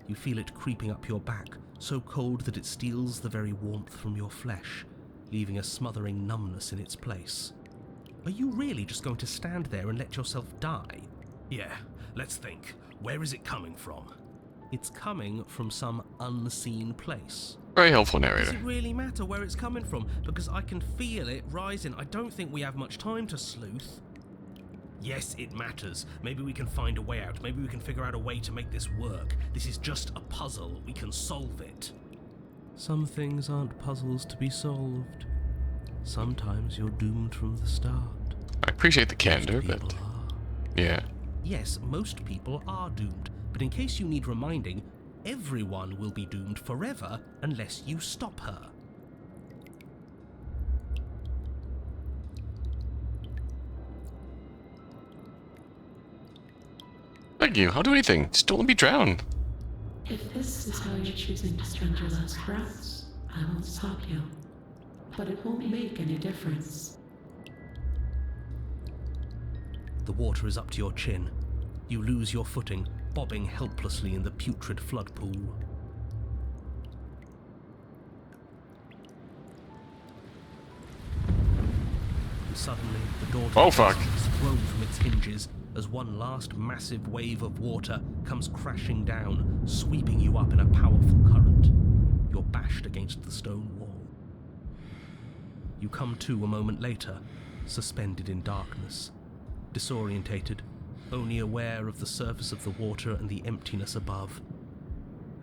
You feel it creeping up your back, so cold that it steals the very warmth from your flesh, leaving a smothering numbness in its place. Are you really just going to stand there and let yourself die? Yeah, let's think. Where is it coming from? It's coming from some unseen place. Very helpful Does narrator. it really matter where it's coming from? Because I can feel it rising. I don't think we have much time to sleuth. Yes, it matters. Maybe we can find a way out. Maybe we can figure out a way to make this work. This is just a puzzle. We can solve it. Some things aren't puzzles to be solved. Sometimes you're doomed from the start. I appreciate the candor, People but are. yeah. Yes, most people are doomed. But in case you need reminding, everyone will be doomed forever unless you stop her. Thank you. I'll do anything. Just don't let me drown. If this is how you're choosing to spend your last breaths, I won't stop you. But it won't make any difference. The water is up to your chin. You lose your footing, bobbing helplessly in the putrid flood pool. And suddenly, the door to Oh, the fuck. basement is thrown from its hinges as one last massive wave of water comes crashing down, sweeping you up in a powerful current. You're bashed against the stone wall. You come to a moment later, suspended in darkness, disorientated, only aware of the surface of the water and the emptiness above.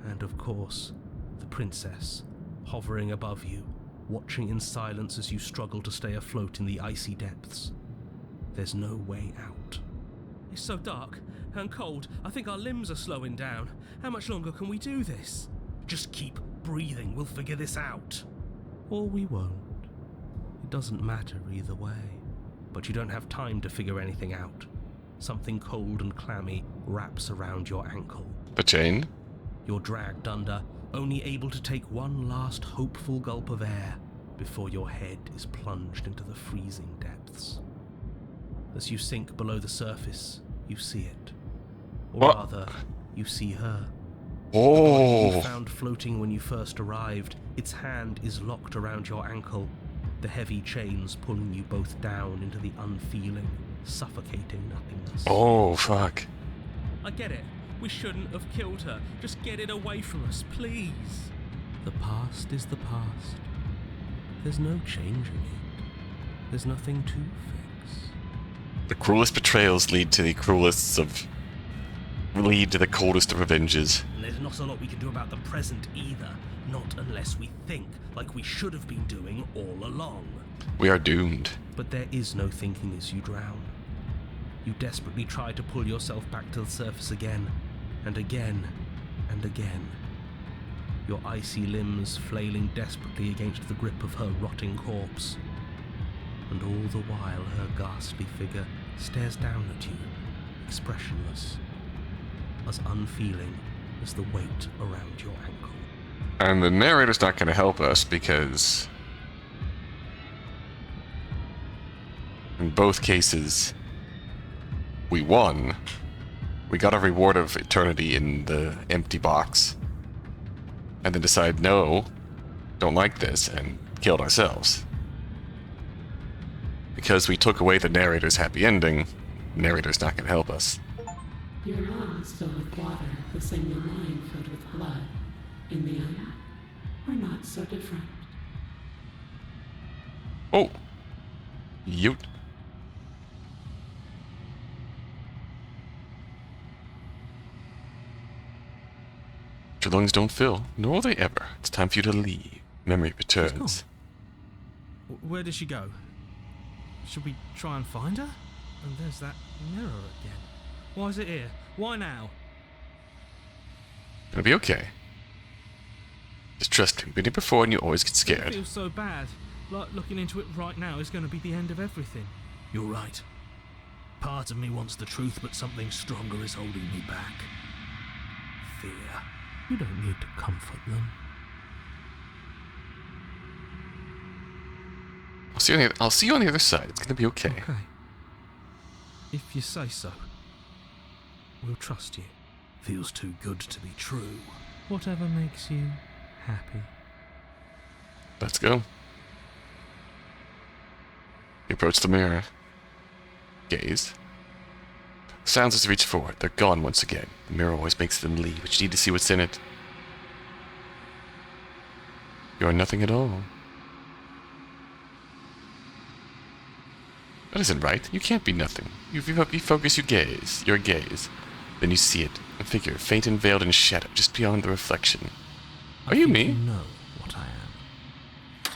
And of course, the princess, hovering above you, watching in silence as you struggle to stay afloat in the icy depths. There's no way out. It's so dark and cold, I think our limbs are slowing down. How much longer can we do this? Just keep breathing, we'll figure this out. Or we won't. It doesn't matter either way. But you don't have time to figure anything out. Something cold and clammy wraps around your ankle. The chain? You're dragged under, only able to take one last hopeful gulp of air before your head is plunged into the freezing depths. As you sink below the surface, you see it. Or What? rather, you see her. Oh! You found floating when you first arrived, its hand is locked around your ankle, the heavy chains pulling you both down into the unfeeling, suffocating nothingness. Oh, fuck. I get it. We shouldn't have killed her. Just get it away from us, please. The past is the past. There's no changing it. There's nothing to fix. The cruelest betrayals lead to the coldest of revenges. And there's not a lot we can do about the present either. Not unless we think like we should have been doing all along. We are doomed. But there is no thinking as you drown. You desperately try to pull yourself back to the surface again, and again, and again. Your icy limbs flailing desperately against the grip of her rotting corpse. And all the while her ghastly figure stares down at you, expressionless, as unfeeling as the weight around your ankle. And the narrator's not going to help us because in both cases we won. We got a reward of eternity in the empty box. And then decide, no, don't like this, and killed ourselves. Because we took away the narrator's happy ending, the narrator's not going to help us. Your lungs filled with water, the same your mind filled with blood. In the end, we're not so different. Oh! Yoot. Your lungs don't fill, nor will they ever. It's time for you to leave. Memory returns. Where did she go? Should we try and find her? And there's that mirror again. Why is it here? Why now? It'll be okay. Just trust me. Been here before and you always get It scared. feels so bad. Like looking into it right now is going to be the end of everything. You're right. Part of me wants the truth, but something stronger is holding me back. Fear. You don't need to comfort them. I'll see you on the other side. It's gonna be okay. Okay. If you say so. We'll trust you. Feels too good to be true. Whatever makes you happy. Let's go. You approach the mirror. Gaze. Sounds as you reach for it. They're gone once again. The mirror always makes them leave, but you need to see what's in it. You are nothing at all. That isn't right. You can't be nothing. You focus your gaze. Then you see it. A figure, faint and veiled in shadow, just beyond the reflection. Are you me? You know what I am.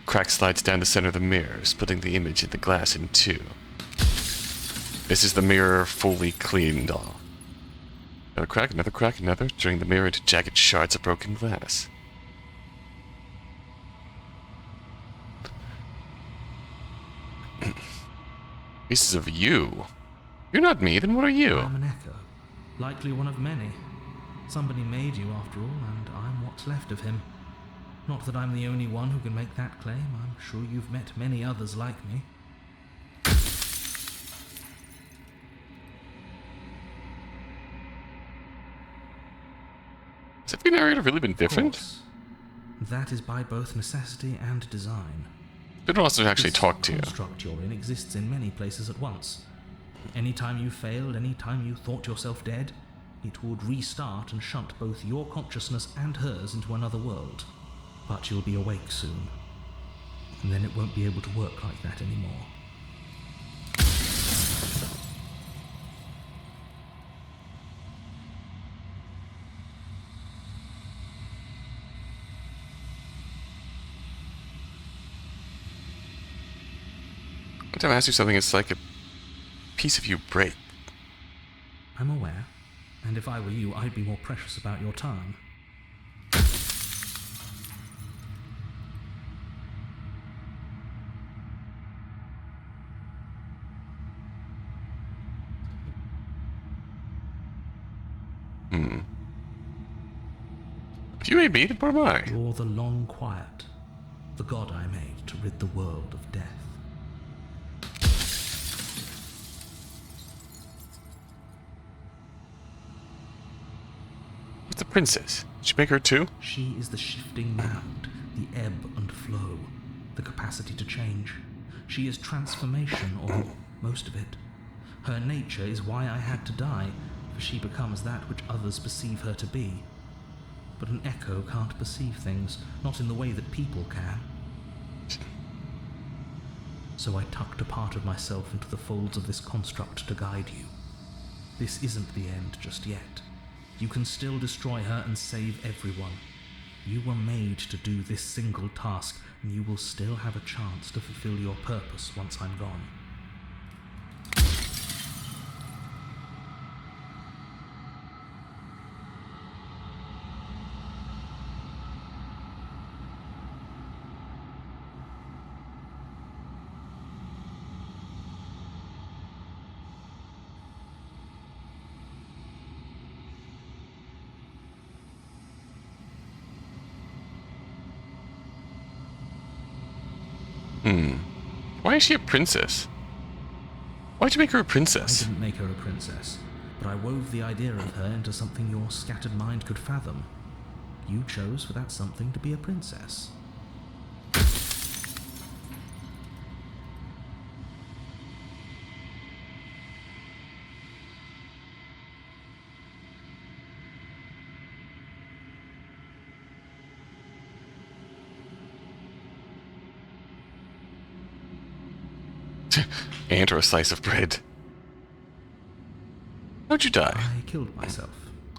Crack slides down the center of the mirror, splitting the image in the glass in two. This is the mirror fully cleaned off. Another crack, another, turning the mirror into jagged shards of broken glass. Pieces of you. You're not me, then what are you? I'm an echo. Likely one of many. Somebody made you after all, and I'm what's left of him. Not that I'm the only one who can make that claim. I'm sure you've met many others like me. Has every narrator really been different? Of course. That is by both necessity and design. They don't also actually This talk to you. construct you're in exists in many places at once. Anytime you failed, anytime you thought yourself dead, it would restart and shunt both your consciousness and hers into another world. But you'll be awake soon, and then it won't be able to work like that anymore. Every time I ask you something, it's like a piece of you break. I'm aware, and if I were you, I'd be more precious about your time. If you made me, then what am I? You're the long quiet, the god I made to rid the world of death. What's the princess? Did you make her too? She is the shifting mound, the ebb and flow, the capacity to change. She is transformation, or most of it. Her nature is why I had to die, for she becomes that which others perceive her to be. But an echo can't perceive things, not in the way that people can. So I tucked a part of myself into the folds of this construct to guide you. This isn't the end just yet. You can still destroy her and save everyone. You were made to do this single task, and you will still have a chance to fulfill your purpose once I'm gone. Why is she a princess? Why'd you make her a I princess? didn't make her a princess, but I wove the idea of her into something your scattered mind could fathom. You chose for that something to be a princess. And or a slice of bread. How'd you die? I killed myself.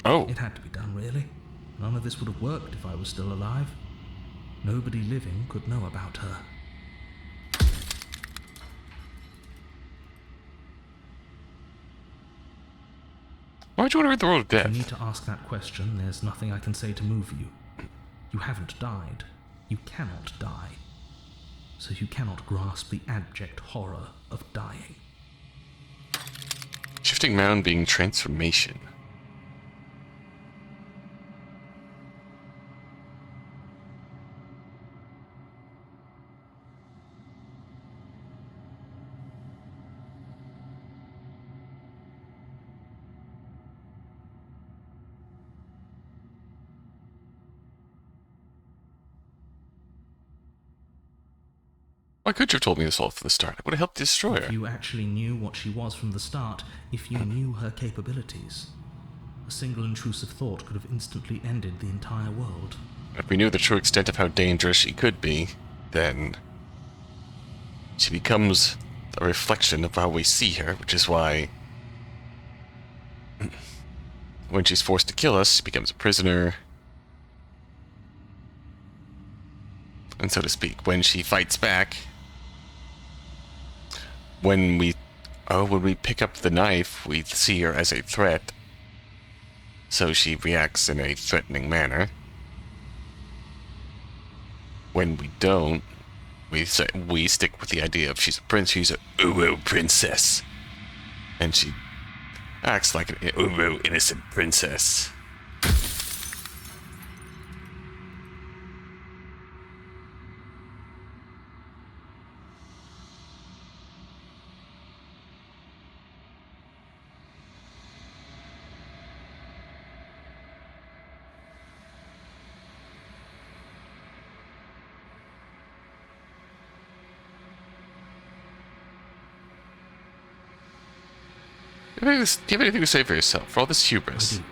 Oh, It had to be done, really. None of this would have worked if I was still alive. Nobody living could know about her. why'd you want to rid the world of If you need death? to ask that question, there's nothing I can say to move you. You haven't died. You cannot die. So you cannot grasp the abject horror of dying. Shifting mound being transformation. Why could you have told me this all from the start? I would have helped destroy If her. you actually knew what she was from the start, if you knew her capabilities, a single intrusive thought could have instantly ended the entire world. If we knew the true extent of how dangerous she could be, then she becomes a reflection of how we see her, which is why when she's forced to kill us, she becomes a prisoner. And so to speak, when she fights back, when we pick up the knife, we see her as a threat. So she reacts in a threatening manner. When we don't, we stick with the idea of she's a prince, she's a Uru princess. And she acts like an Uru innocent princess. Do you have anything to say for yourself, for all this I hubris? do.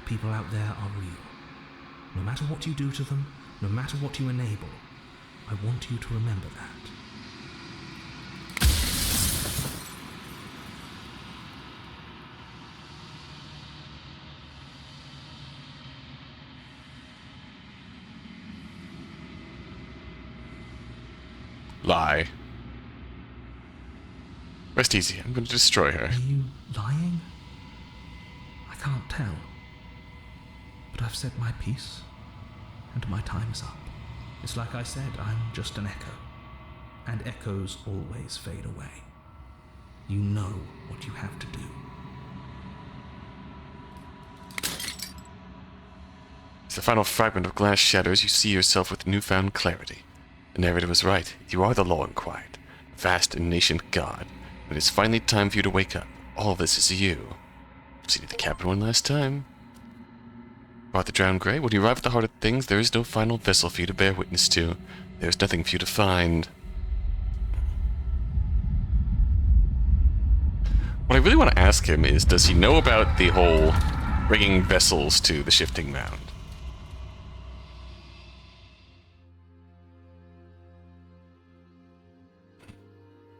People out there are real. No matter what you do to them, no matter what you enable, I want you to remember that. Lie. Rest easy. I'm going to destroy her. Are you lying? I can't tell. But I've said my piece, and my time's up. It's like I said, I'm just an echo. And echoes always fade away. You know what you have to do. As the final fragment of glass shatters, you see yourself with newfound clarity. The narrator was right. You are the law and quiet, vast and nascent god. But it's finally time for you to wake up. All this is you. See the captain one last time. Brought the drowned gray. When you arrive at the heart of things, there is no final vessel for you to bear witness to. There is nothing for you to find. What I really want to ask him is, does he know about the whole bringing vessels to the shifting mound?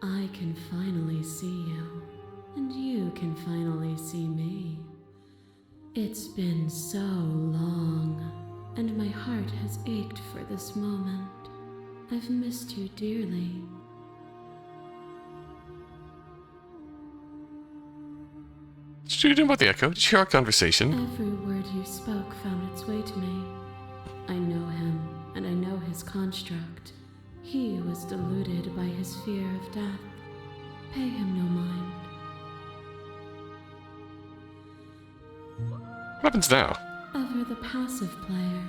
I can finally see you, and you can finally see me. It's been so long, and my heart has ached for this moment. I've missed you dearly. What you doing about the echo? Did you hear our conversation? Every word you spoke found its way to me. I know him, and I know his construct. He was deluded by his fear of death. Pay him no mind. What happens now? Ever the passive player,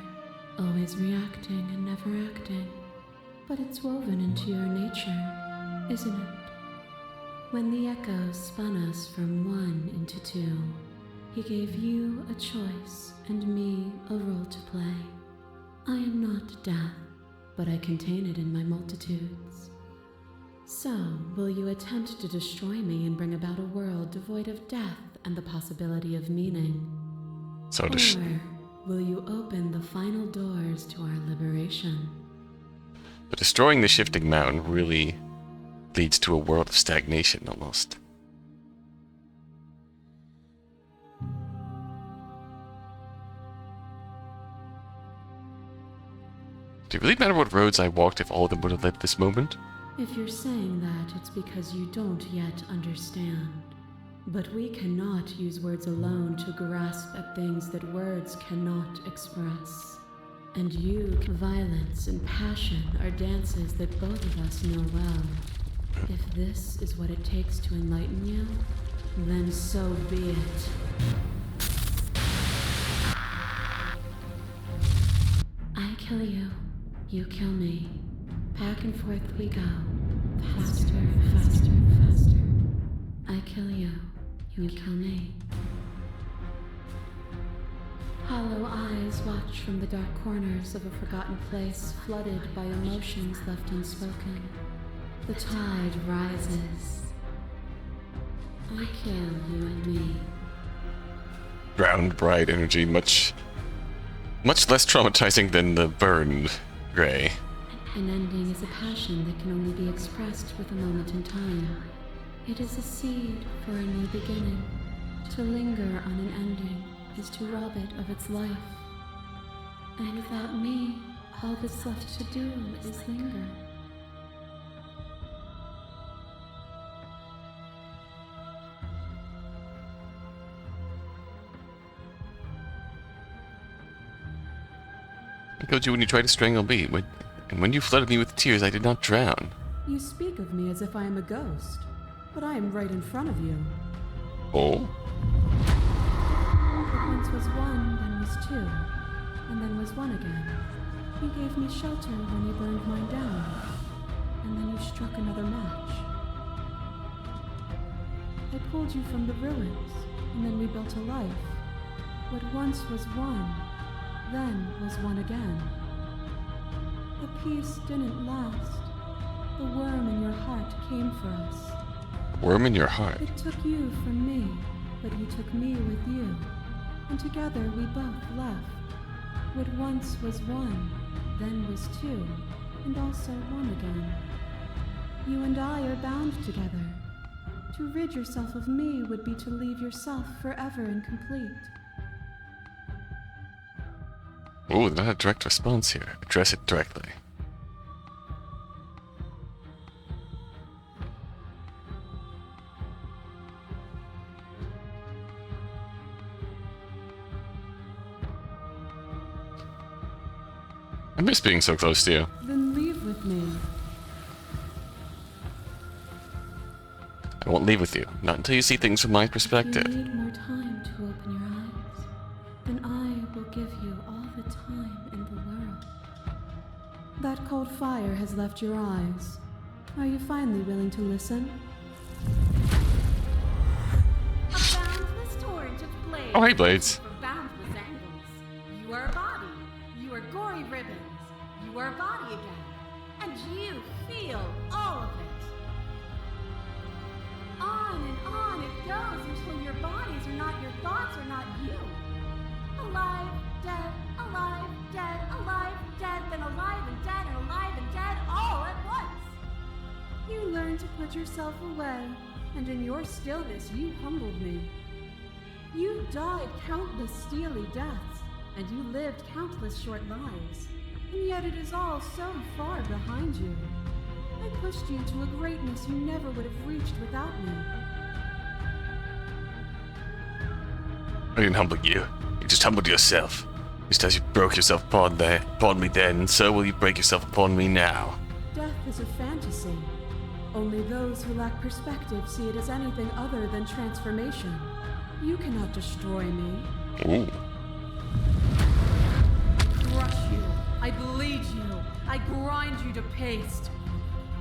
always reacting and never acting. But it's woven into your nature, isn't it? When the echo spun us from one into two, he gave you a choice and me a role to play. I am not death, but I contain it in my multitudes. So, will you attempt to destroy me and bring about a world devoid of death and the possibility of meaning? So Or will you open the final doors to our liberation? but destroying the shifting mound really leads to a world of stagnation, almost. Do it really matter what roads I walked if all of them would have led to this moment? If you're saying that, it's because you don't yet understand. But we cannot use words alone to grasp at things that words cannot express. And violence and passion are dances that both of us know well. If this is what it takes to enlighten you, then so be it. I kill you, you kill me. Back and forth we go. Faster, faster, faster. I kill you, you kill me. Hollow eyes watch from the dark corners of a forgotten place, flooded by emotions left unspoken. The tide rises. I kill you and me. Drowned bright energy, much less traumatizing than the burned gray. An ending is a passion that can only be expressed with a moment in time. It is a seed for a new beginning. To linger on an ending is to rob it of its life. And without me, all that's left to do is linger. I killed you when you tried to strangle me, and when you flooded me with tears, I did not drown. You speak of me as if I am a ghost, but I am right in front of you. Oh? What once was one, then was two, and then was one again. You gave me shelter when you burned mine down, and then you struck another match. I pulled you from the ruins, and then we built a life. What once was one, then was one again. The peace didn't last. The worm in your heart came for us. Worm in your heart? It took you from me, but you took me with you. And together we both left. What once was one, then was two, and also one again. You and I are bound together. To rid yourself of me would be to leave yourself forever incomplete. Oh, not a direct response here. Address it directly. I miss being so close to you. Then leave with me. I won't leave with you. Not until you see things from my If perspective. you need more time to open your eyes, then I will give you all the time in the world. That cold fire has left your eyes. Are you finally willing to listen? A boundless torrent of blades. Oh, hey, Blades. For boundless angles. You are a body. You are gory ribbons. You are a body again. And you feel all of it. On it goes until your bodies are not your thoughts, are not you. Alive, dead, alive, dead, then alive and dead, all at once. You learn to put yourself away, and in your stillness you humbled me. You died countless steely deaths, and you lived countless short lives, and yet it is all so far behind you. I pushed you to a greatness you never would have reached without me. I didn't humble you. You just humbled yourself. Just as you broke yourself upon me then, so will you break yourself upon me now. Death is a fantasy. Only those who lack perspective see it as anything other than transformation. You cannot destroy me. Ooh. I crush you. I bleed you. I grind you to paste.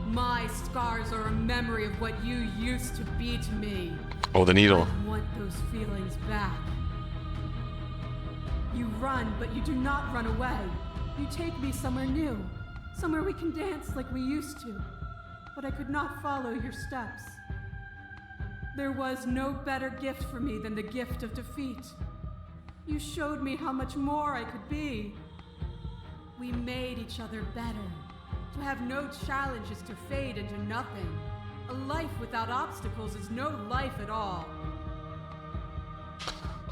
My scars are a memory of what you used to be to me. Oh, the needle. I want those feelings back. You run, but you do not run away. You take me somewhere new, somewhere we can dance like we used to. But I could not follow your steps. There was no better gift for me than the gift of defeat. You showed me how much more I could be. We made each other better. To have no challenge is to fade into nothing. A life without obstacles is no life at all.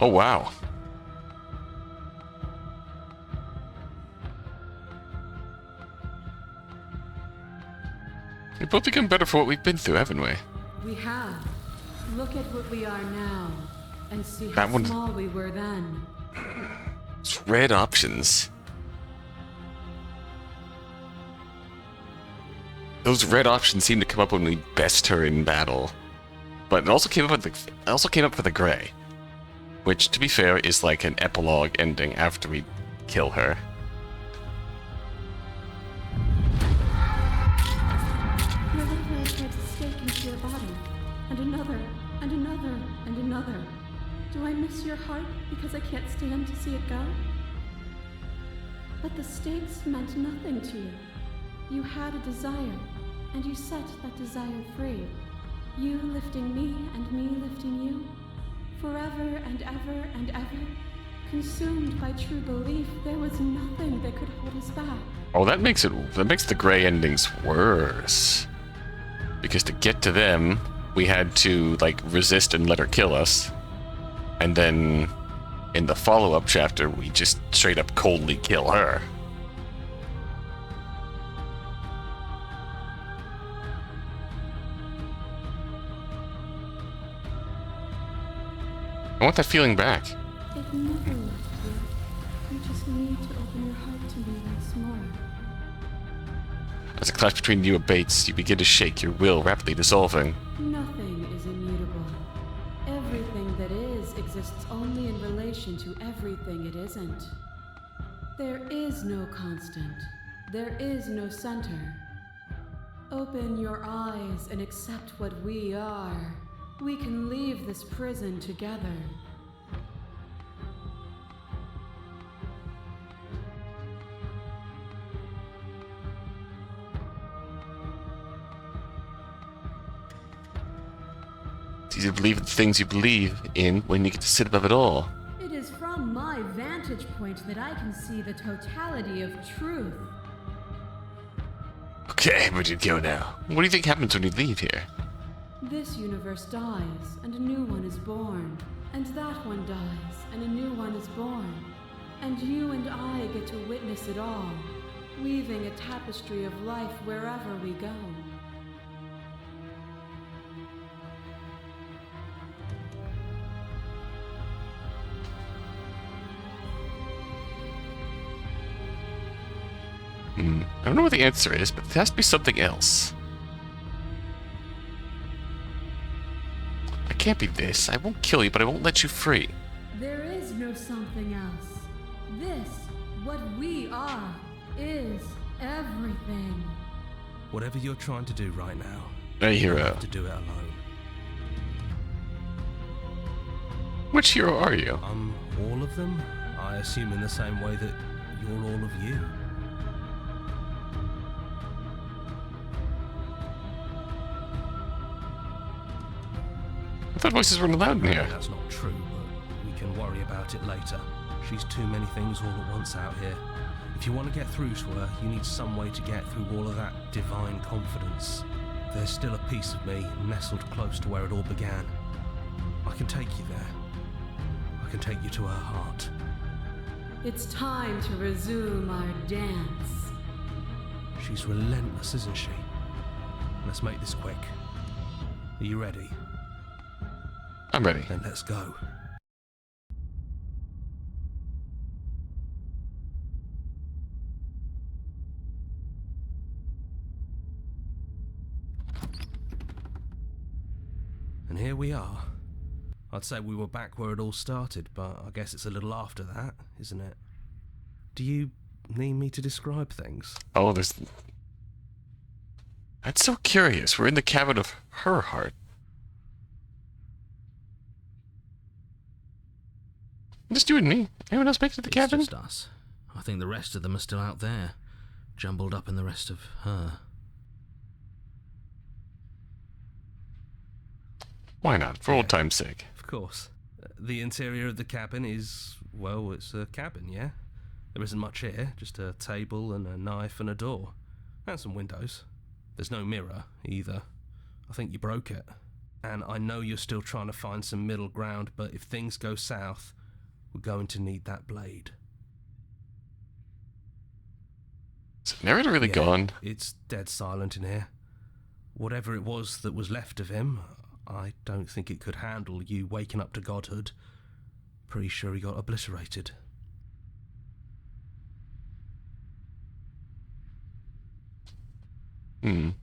Oh, wow. We've both become better for what we've been through, haven't we? We have. Look at what we are now, and see That how one- small we were then. It's red options. Those red options seem to come up when we best her in battle. But it also came up for the gray. Which, to be fair, is like an epilogue ending after we kill her. Your little red takes a stake into your body, and another, and another, and another. Do I miss your heart because I can't stand to see it go? But the stakes meant nothing to you. You had a desire, and you set that desire free. You lifting me and me lifting you. Forever and ever and ever. Consumed by true belief, there was nothing that could hold us back. Oh, that makes the gray endings worse. Because to get to them, we had to, like, resist and let her kill us. And then, in the follow-up chapter, we just straight up coldly kill her. I want that feeling back. It never left you. You just need to open your heart to me once more. As a clash between you abates, you begin to shake, your will rapidly dissolving. Nothing is immutable. Everything that is exists only in relation to everything it isn't. There is no constant. There is no center. Open your eyes and accept what we are. We can leave this prison together. It's easy to believe in the things you believe in when you get to sit above it all. It is from my vantage point that I can see the totality of truth. Okay, where'd you go now? What do you think happens when you leave here? This universe dies, and a new one is born. And that one dies, and a new one is born. And you and I get to witness it all, weaving a tapestry of life wherever we go. don't know what the answer is, but there has to be something else. It can't be this. I won't kill you, but I won't let you free. There is no something else. This, what we are, is everything. Whatever you're trying to do right now, A you hero. have to do it alone. Which hero are you? All of them? I assume in the same way that you're all of you. I thought voices weren't allowed in here. That's not true, but we can worry about it later. She's too many things all at once out here. If you want to get through to her, you need some way to get through all of that divine confidence. There's still a piece of me nestled close to where it all began. I can take you there. I can take you to her heart. It's time to resume our dance. She's relentless, isn't she? Let's make this quick. Are you ready? I'm ready. Then let's go. And here we are. I'd say we were back where it all started, but I guess it's a little after that, isn't it? Do you need me to describe things? Oh, there's... That's so curious. We're in the cabin of her heart. Just you and me. Anyone else make it to the It's cabin? just us. I think the rest of them are still out there, jumbled up in the rest of her. Why not? For old time's sake. Of course. The interior of the cabin is, well, it's a cabin, yeah? There isn't much here, just a table and a knife and a door. And some windows. There's no mirror, either. I think you broke it. And I know you're still trying to find some middle ground, but if things go south, we're going to need that blade. Is the narrator really Yeah, gone? It's dead silent in here. Whatever it was that was left of him, I don't think it could handle you waking up to godhood. Pretty sure he got obliterated. Kind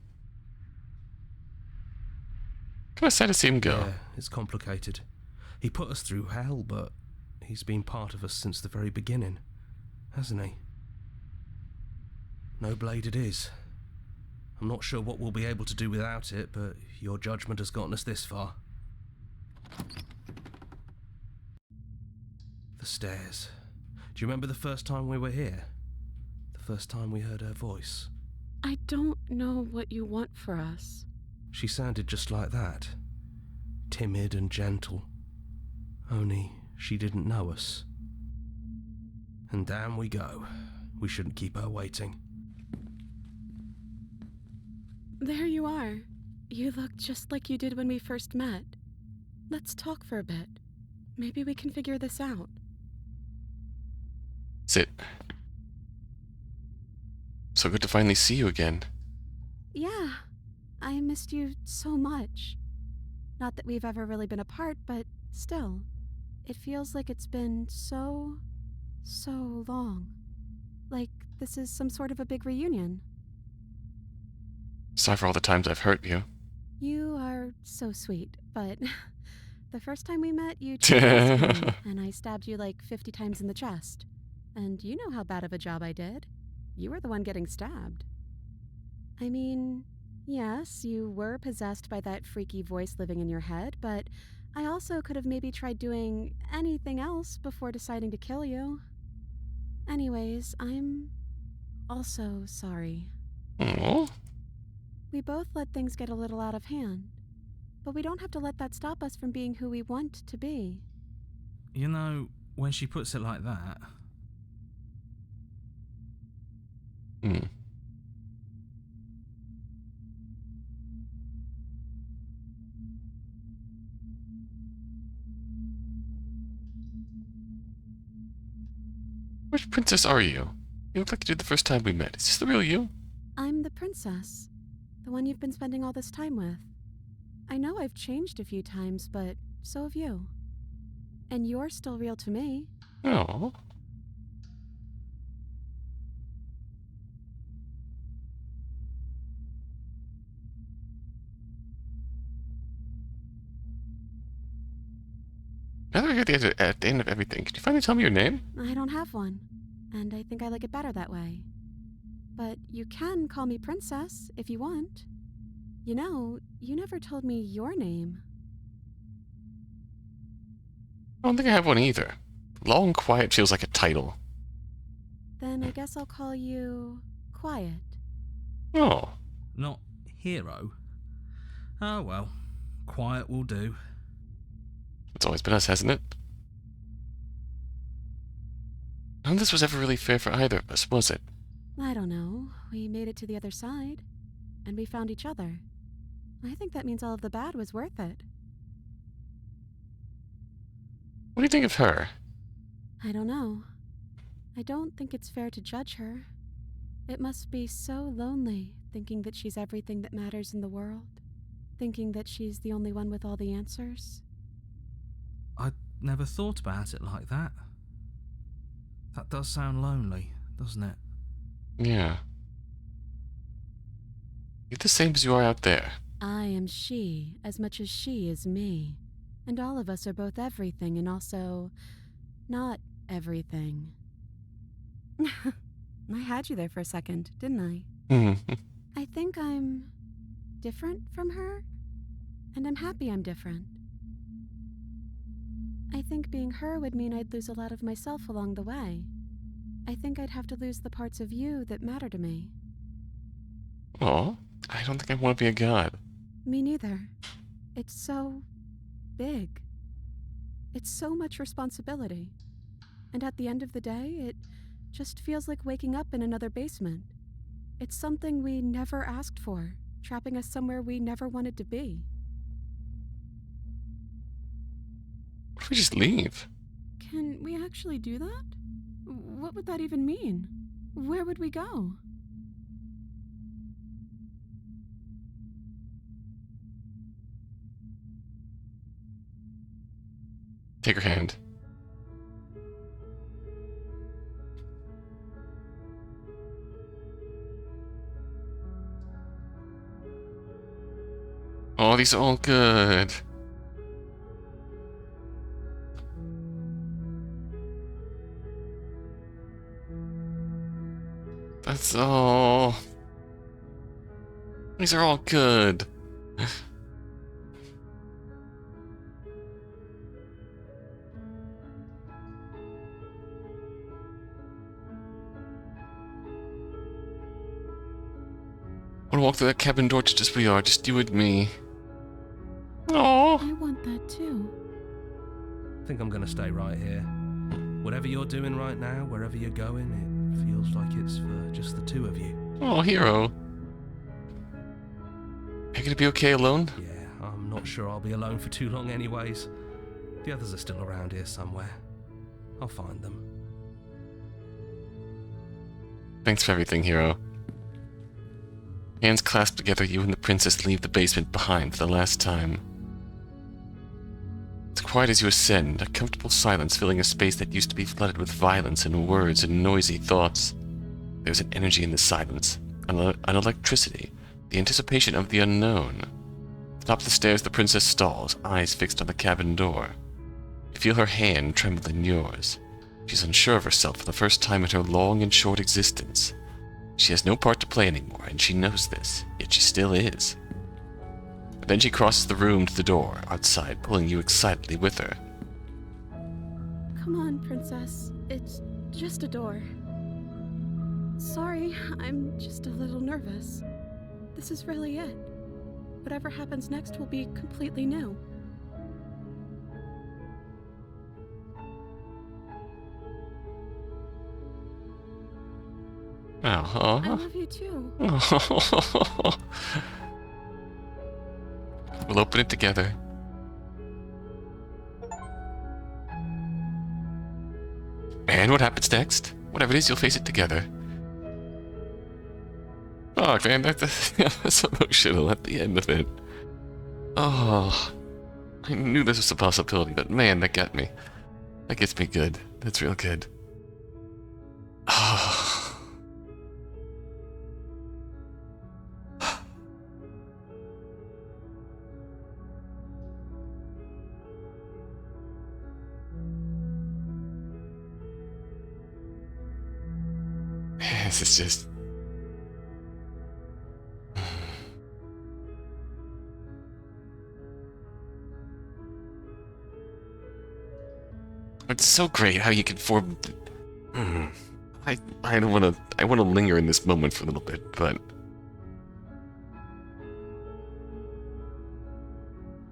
of sad to see him go. Yeah, it's complicated. He put us through hell, but he's been part of us since the very beginning, hasn't he? No blade it is. I'm not sure what we'll be able to do without it, but your judgment has gotten us this far. The stairs. Do you remember the first time we were here? The first time we heard her voice? I don't know what you want for us. She sounded just like that. Timid and gentle. Only she didn't know us. And down we go. We shouldn't keep her waiting. There you are. You look just like you did when we first met. Let's talk for a bit. Maybe we can figure this out. Sit. So good to finally see you again. Yeah, I missed you so much. Not that we've ever really been apart, but still. It feels like it's been so long. Like this is some sort of a big reunion. Sorry for all the times I've hurt you. You are so sweet, but the first time we met, you chased me, and I stabbed you like 50 times in the chest. And you know how bad of a job I did. You were the one getting stabbed. I mean, yes, you were possessed by that freaky voice living in your head, but I also could have maybe tried doing anything else before deciding to kill you. Anyways, I'm also sorry. Oh. We both let things get a little out of hand, but we don't have to let that stop us from being who we want to be. You know, when she puts it like that... Which princess are you? You look like you did the first time we met. Is this the real you? I'm the princess, the one you've been spending all this time with. I know I've changed a few times, but so have you. And you're still real to me. Oh. now that we're at the end of everything, could you finally tell me your name? I don't have one, and I think I like it better that way. But you can call me Princess if you want. You know, you never told me your name. I don't think I have one either. Long Quiet feels like a title. Then I guess I'll call you Quiet. Oh. Not hero. Oh well, quiet will do. It's always been us, hasn't it? None of this was ever really fair for either of us, was it? I don't know. We made it to the other side, and we found each other. I think that means all of the bad was worth it. What do you think of her? I don't know. I don't think it's fair to judge her. It must be so lonely thinking that she's everything that matters in the world. Thinking that she's the only one with all the answers. I never thought about it like that. That does sound lonely, doesn't it? Yeah. You're the same as you are out there. I am she as much as she is me. And all of us are both everything and also not everything. I had you there for a second, didn't I? I think I'm different from her, and I'm happy I'm different. I think being her would mean I'd lose a lot of myself along the way. I think I'd have to lose the parts of you that matter to me. Oh, I don't think I want to be a god. Me neither. It's so big. It's so much responsibility. And at the end of the day, it just feels like waking up in another basement. It's something we never asked for, trapping us somewhere we never wanted to be. What if we just leave? Can we actually do that? What would that even mean? Where would we go? Take her hand. Oh, these are all good. That's all. These are all good. I want to walk through that cabin door just as we are, just you and me. Oh. I want that too. I think I'm gonna stay right here. Whatever you're doing right now, wherever you're going, it feels like it's for just the two of you. Oh, hero. Are you gonna be okay alone? Yeah, I'm not sure I'll be alone for too long anyways. The others are still around here somewhere. I'll find them. Thanks for everything, hero. Hands clasped together, you and the princess leave the basement behind for the last time. It's quiet as you ascend, a comfortable silence filling a space that used to be flooded with violence and words and noisy thoughts. There's an energy in the silence, an electricity, the anticipation of the unknown. At the top of the stairs, the princess stalls, eyes fixed on the cabin door. You feel her hand tremble in yours. She's unsure of herself for the first time in her long and short existence. She has no part to play anymore, and she knows this, yet she still is. Then she crosses the room to the door, outside, pulling you excitedly with her. Come on, Princess. It's just a door. Sorry, I'm just a little nervous. This is really it. Whatever happens next will be completely new. Oh, I love you too. We'll open it together. And what happens next? Whatever it is, you'll face it together. Oh, man, that's emotional at the end of it. Oh, I knew this was a possibility, but man, that got me. That gets me good. That's real good. Oh. This is just... It's so great how you can form... I don't want to... I want to linger in this moment for a little bit, but...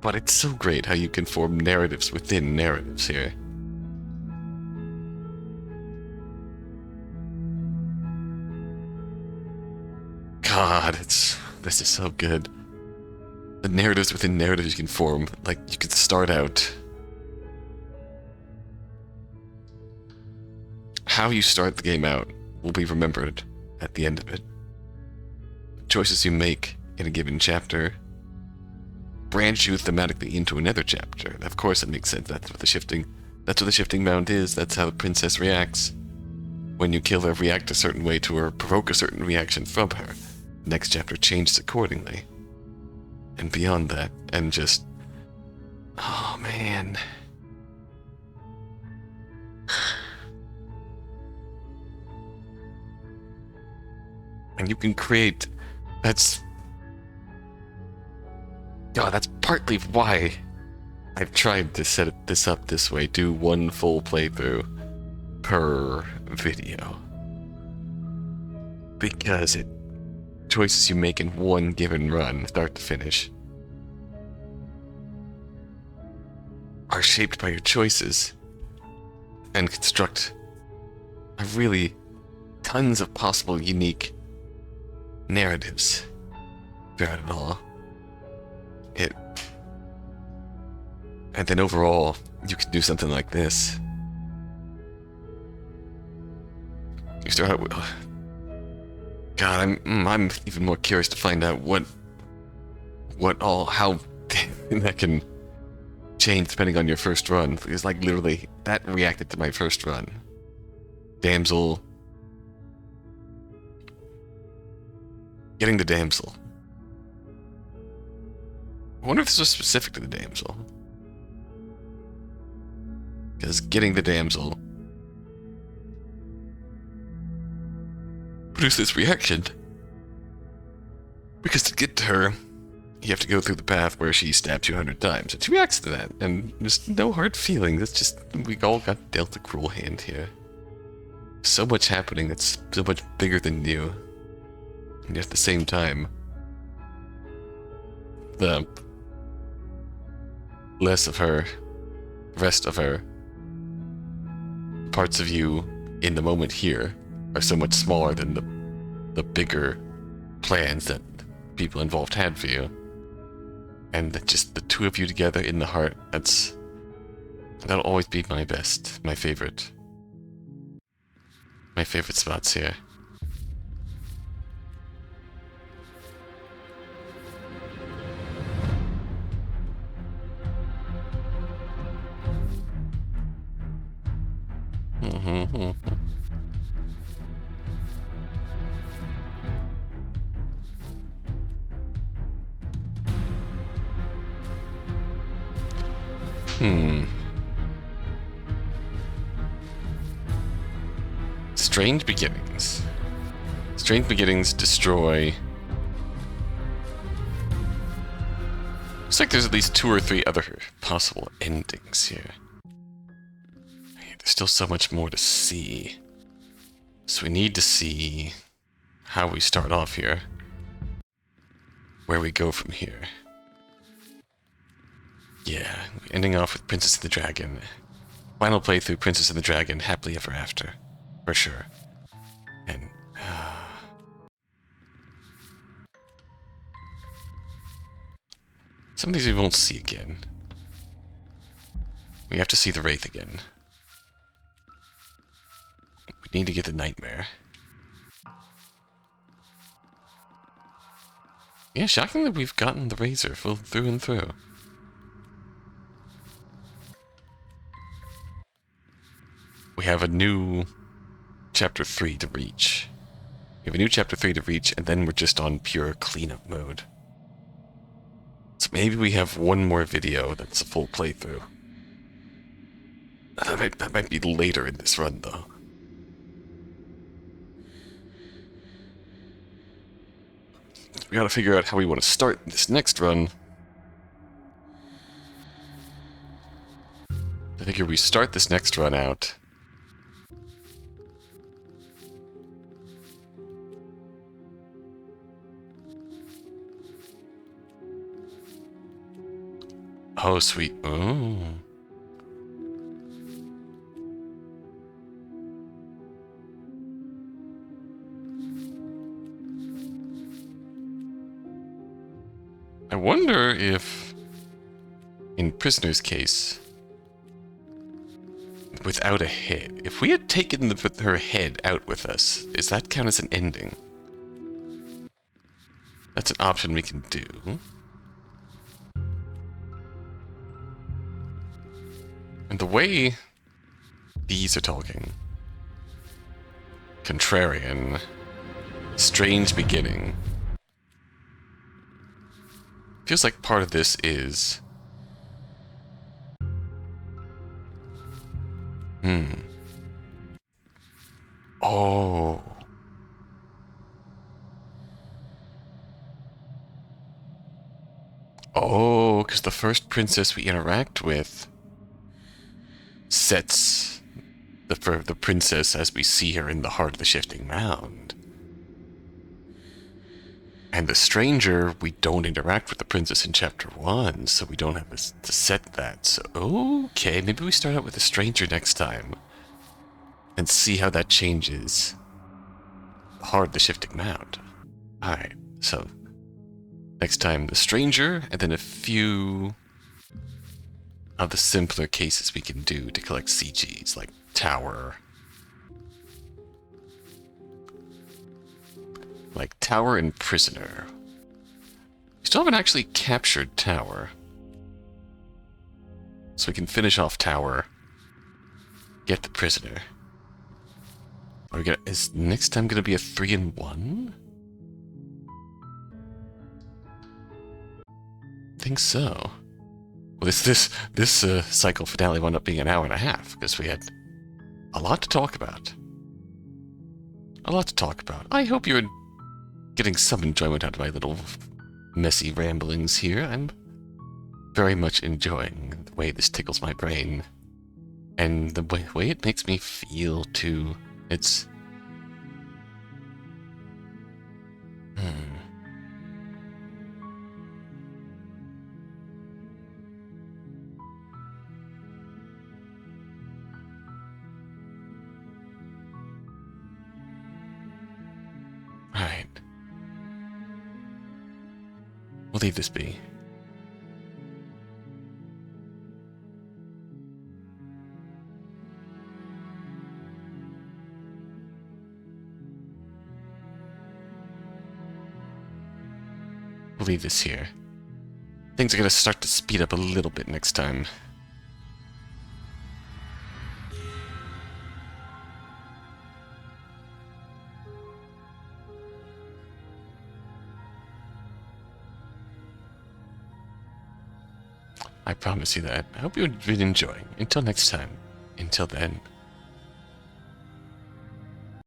But it's so great how you can form narratives within narratives here. God, this is so good. The narratives within narratives you can form. Like, you could start out... How you start the game out will be remembered at the end of it. Choices you make in a given chapter branch you thematically into another chapter. Of course it makes sense. That's what the shifting mound is. That's how the princess reacts. When you kill her, react a certain way to her, provoke a certain reaction from her. The next chapter changes accordingly. And beyond that, and just... Oh, man. And you can create... That's partly why I've tried to set this up this way. Do one full playthrough per video. Because choices you make in one given run, start to finish, are shaped by your choices and construct a really tons of possible unique narratives throughout it all. And then overall, you can do something like this. You start out with... God, I'm even more curious to find out how that can change depending on your first run. Because, like, literally, that reacted to my first run. Damsel. Getting the damsel. I wonder if this was specific to the damsel. Because getting the damsel produced this reaction. Because to get to her, you have to go through the path where she stabs you 100 times. And she reacts to that. And there's no hard feelings. It's just, we all got dealt a cruel hand here. So much happening that's so much bigger than you. And yet at the same time, the less of her, rest of her, parts of you in the moment here are so much smaller than the bigger plans that people involved had for you. And that just the two of you together in the heart, that'll always be my best, my favorite spots here. Strange beginnings. Strange beginnings destroy... Looks like there's at least 2 or 3 other possible endings here. There's still so much more to see. So we need to see how we start off here. Where we go from here. Yeah, ending off with Princess and the Dragon. Final playthrough, Princess and the Dragon, happily ever after. For sure. And... some of these we won't see again. We have to see the Wraith again. We need to get the Nightmare. Yeah, shockingly we've gotten the Razor full through and through. We have a new Chapter 3 to reach. We have a new Chapter 3 to reach, and then we're just on pure cleanup mode. So maybe we have one more video that's a full playthrough. That might be later in this run, though. we gotta figure out how we want to start this next run. I figure we start this next run out. Oh, sweet. Oh. I wonder if, in Prisoner's case, without a head, if we had taken her head out with us, does that count as an ending? That's an option we can do. And the way these are talking, contrarian, strange beginning, feels like part of this is... Oh. Oh, because the first princess we interact with sets the princess as we see her in the heart of the shifting mound. And the stranger, we don't interact with the princess in chapter 1, so we don't have to set that. So, okay, maybe we start out with the stranger next time and see how that changes the heart of the shifting mound. Alright, so next time the stranger, and then a few of the simpler cases we can do to collect CGs, like Tower. Like Tower and Prisoner. We still haven't actually captured Tower. So we can finish off Tower. Get the Prisoner. Are we gonna, is next time gonna be a 3-in-1? I think so. Well, this cycle finale wound up being an hour and a half, because we had a lot to talk about. A lot to talk about. I hope you're getting some enjoyment out of my little messy ramblings here. I'm very much enjoying the way this tickles my brain. And the way it makes me feel, too. It's... Alright. We'll leave this be. We'll leave this here. Things are going to start to speed up a little bit next time. I promise you that. I hope you've been enjoying. Until next time. Until then.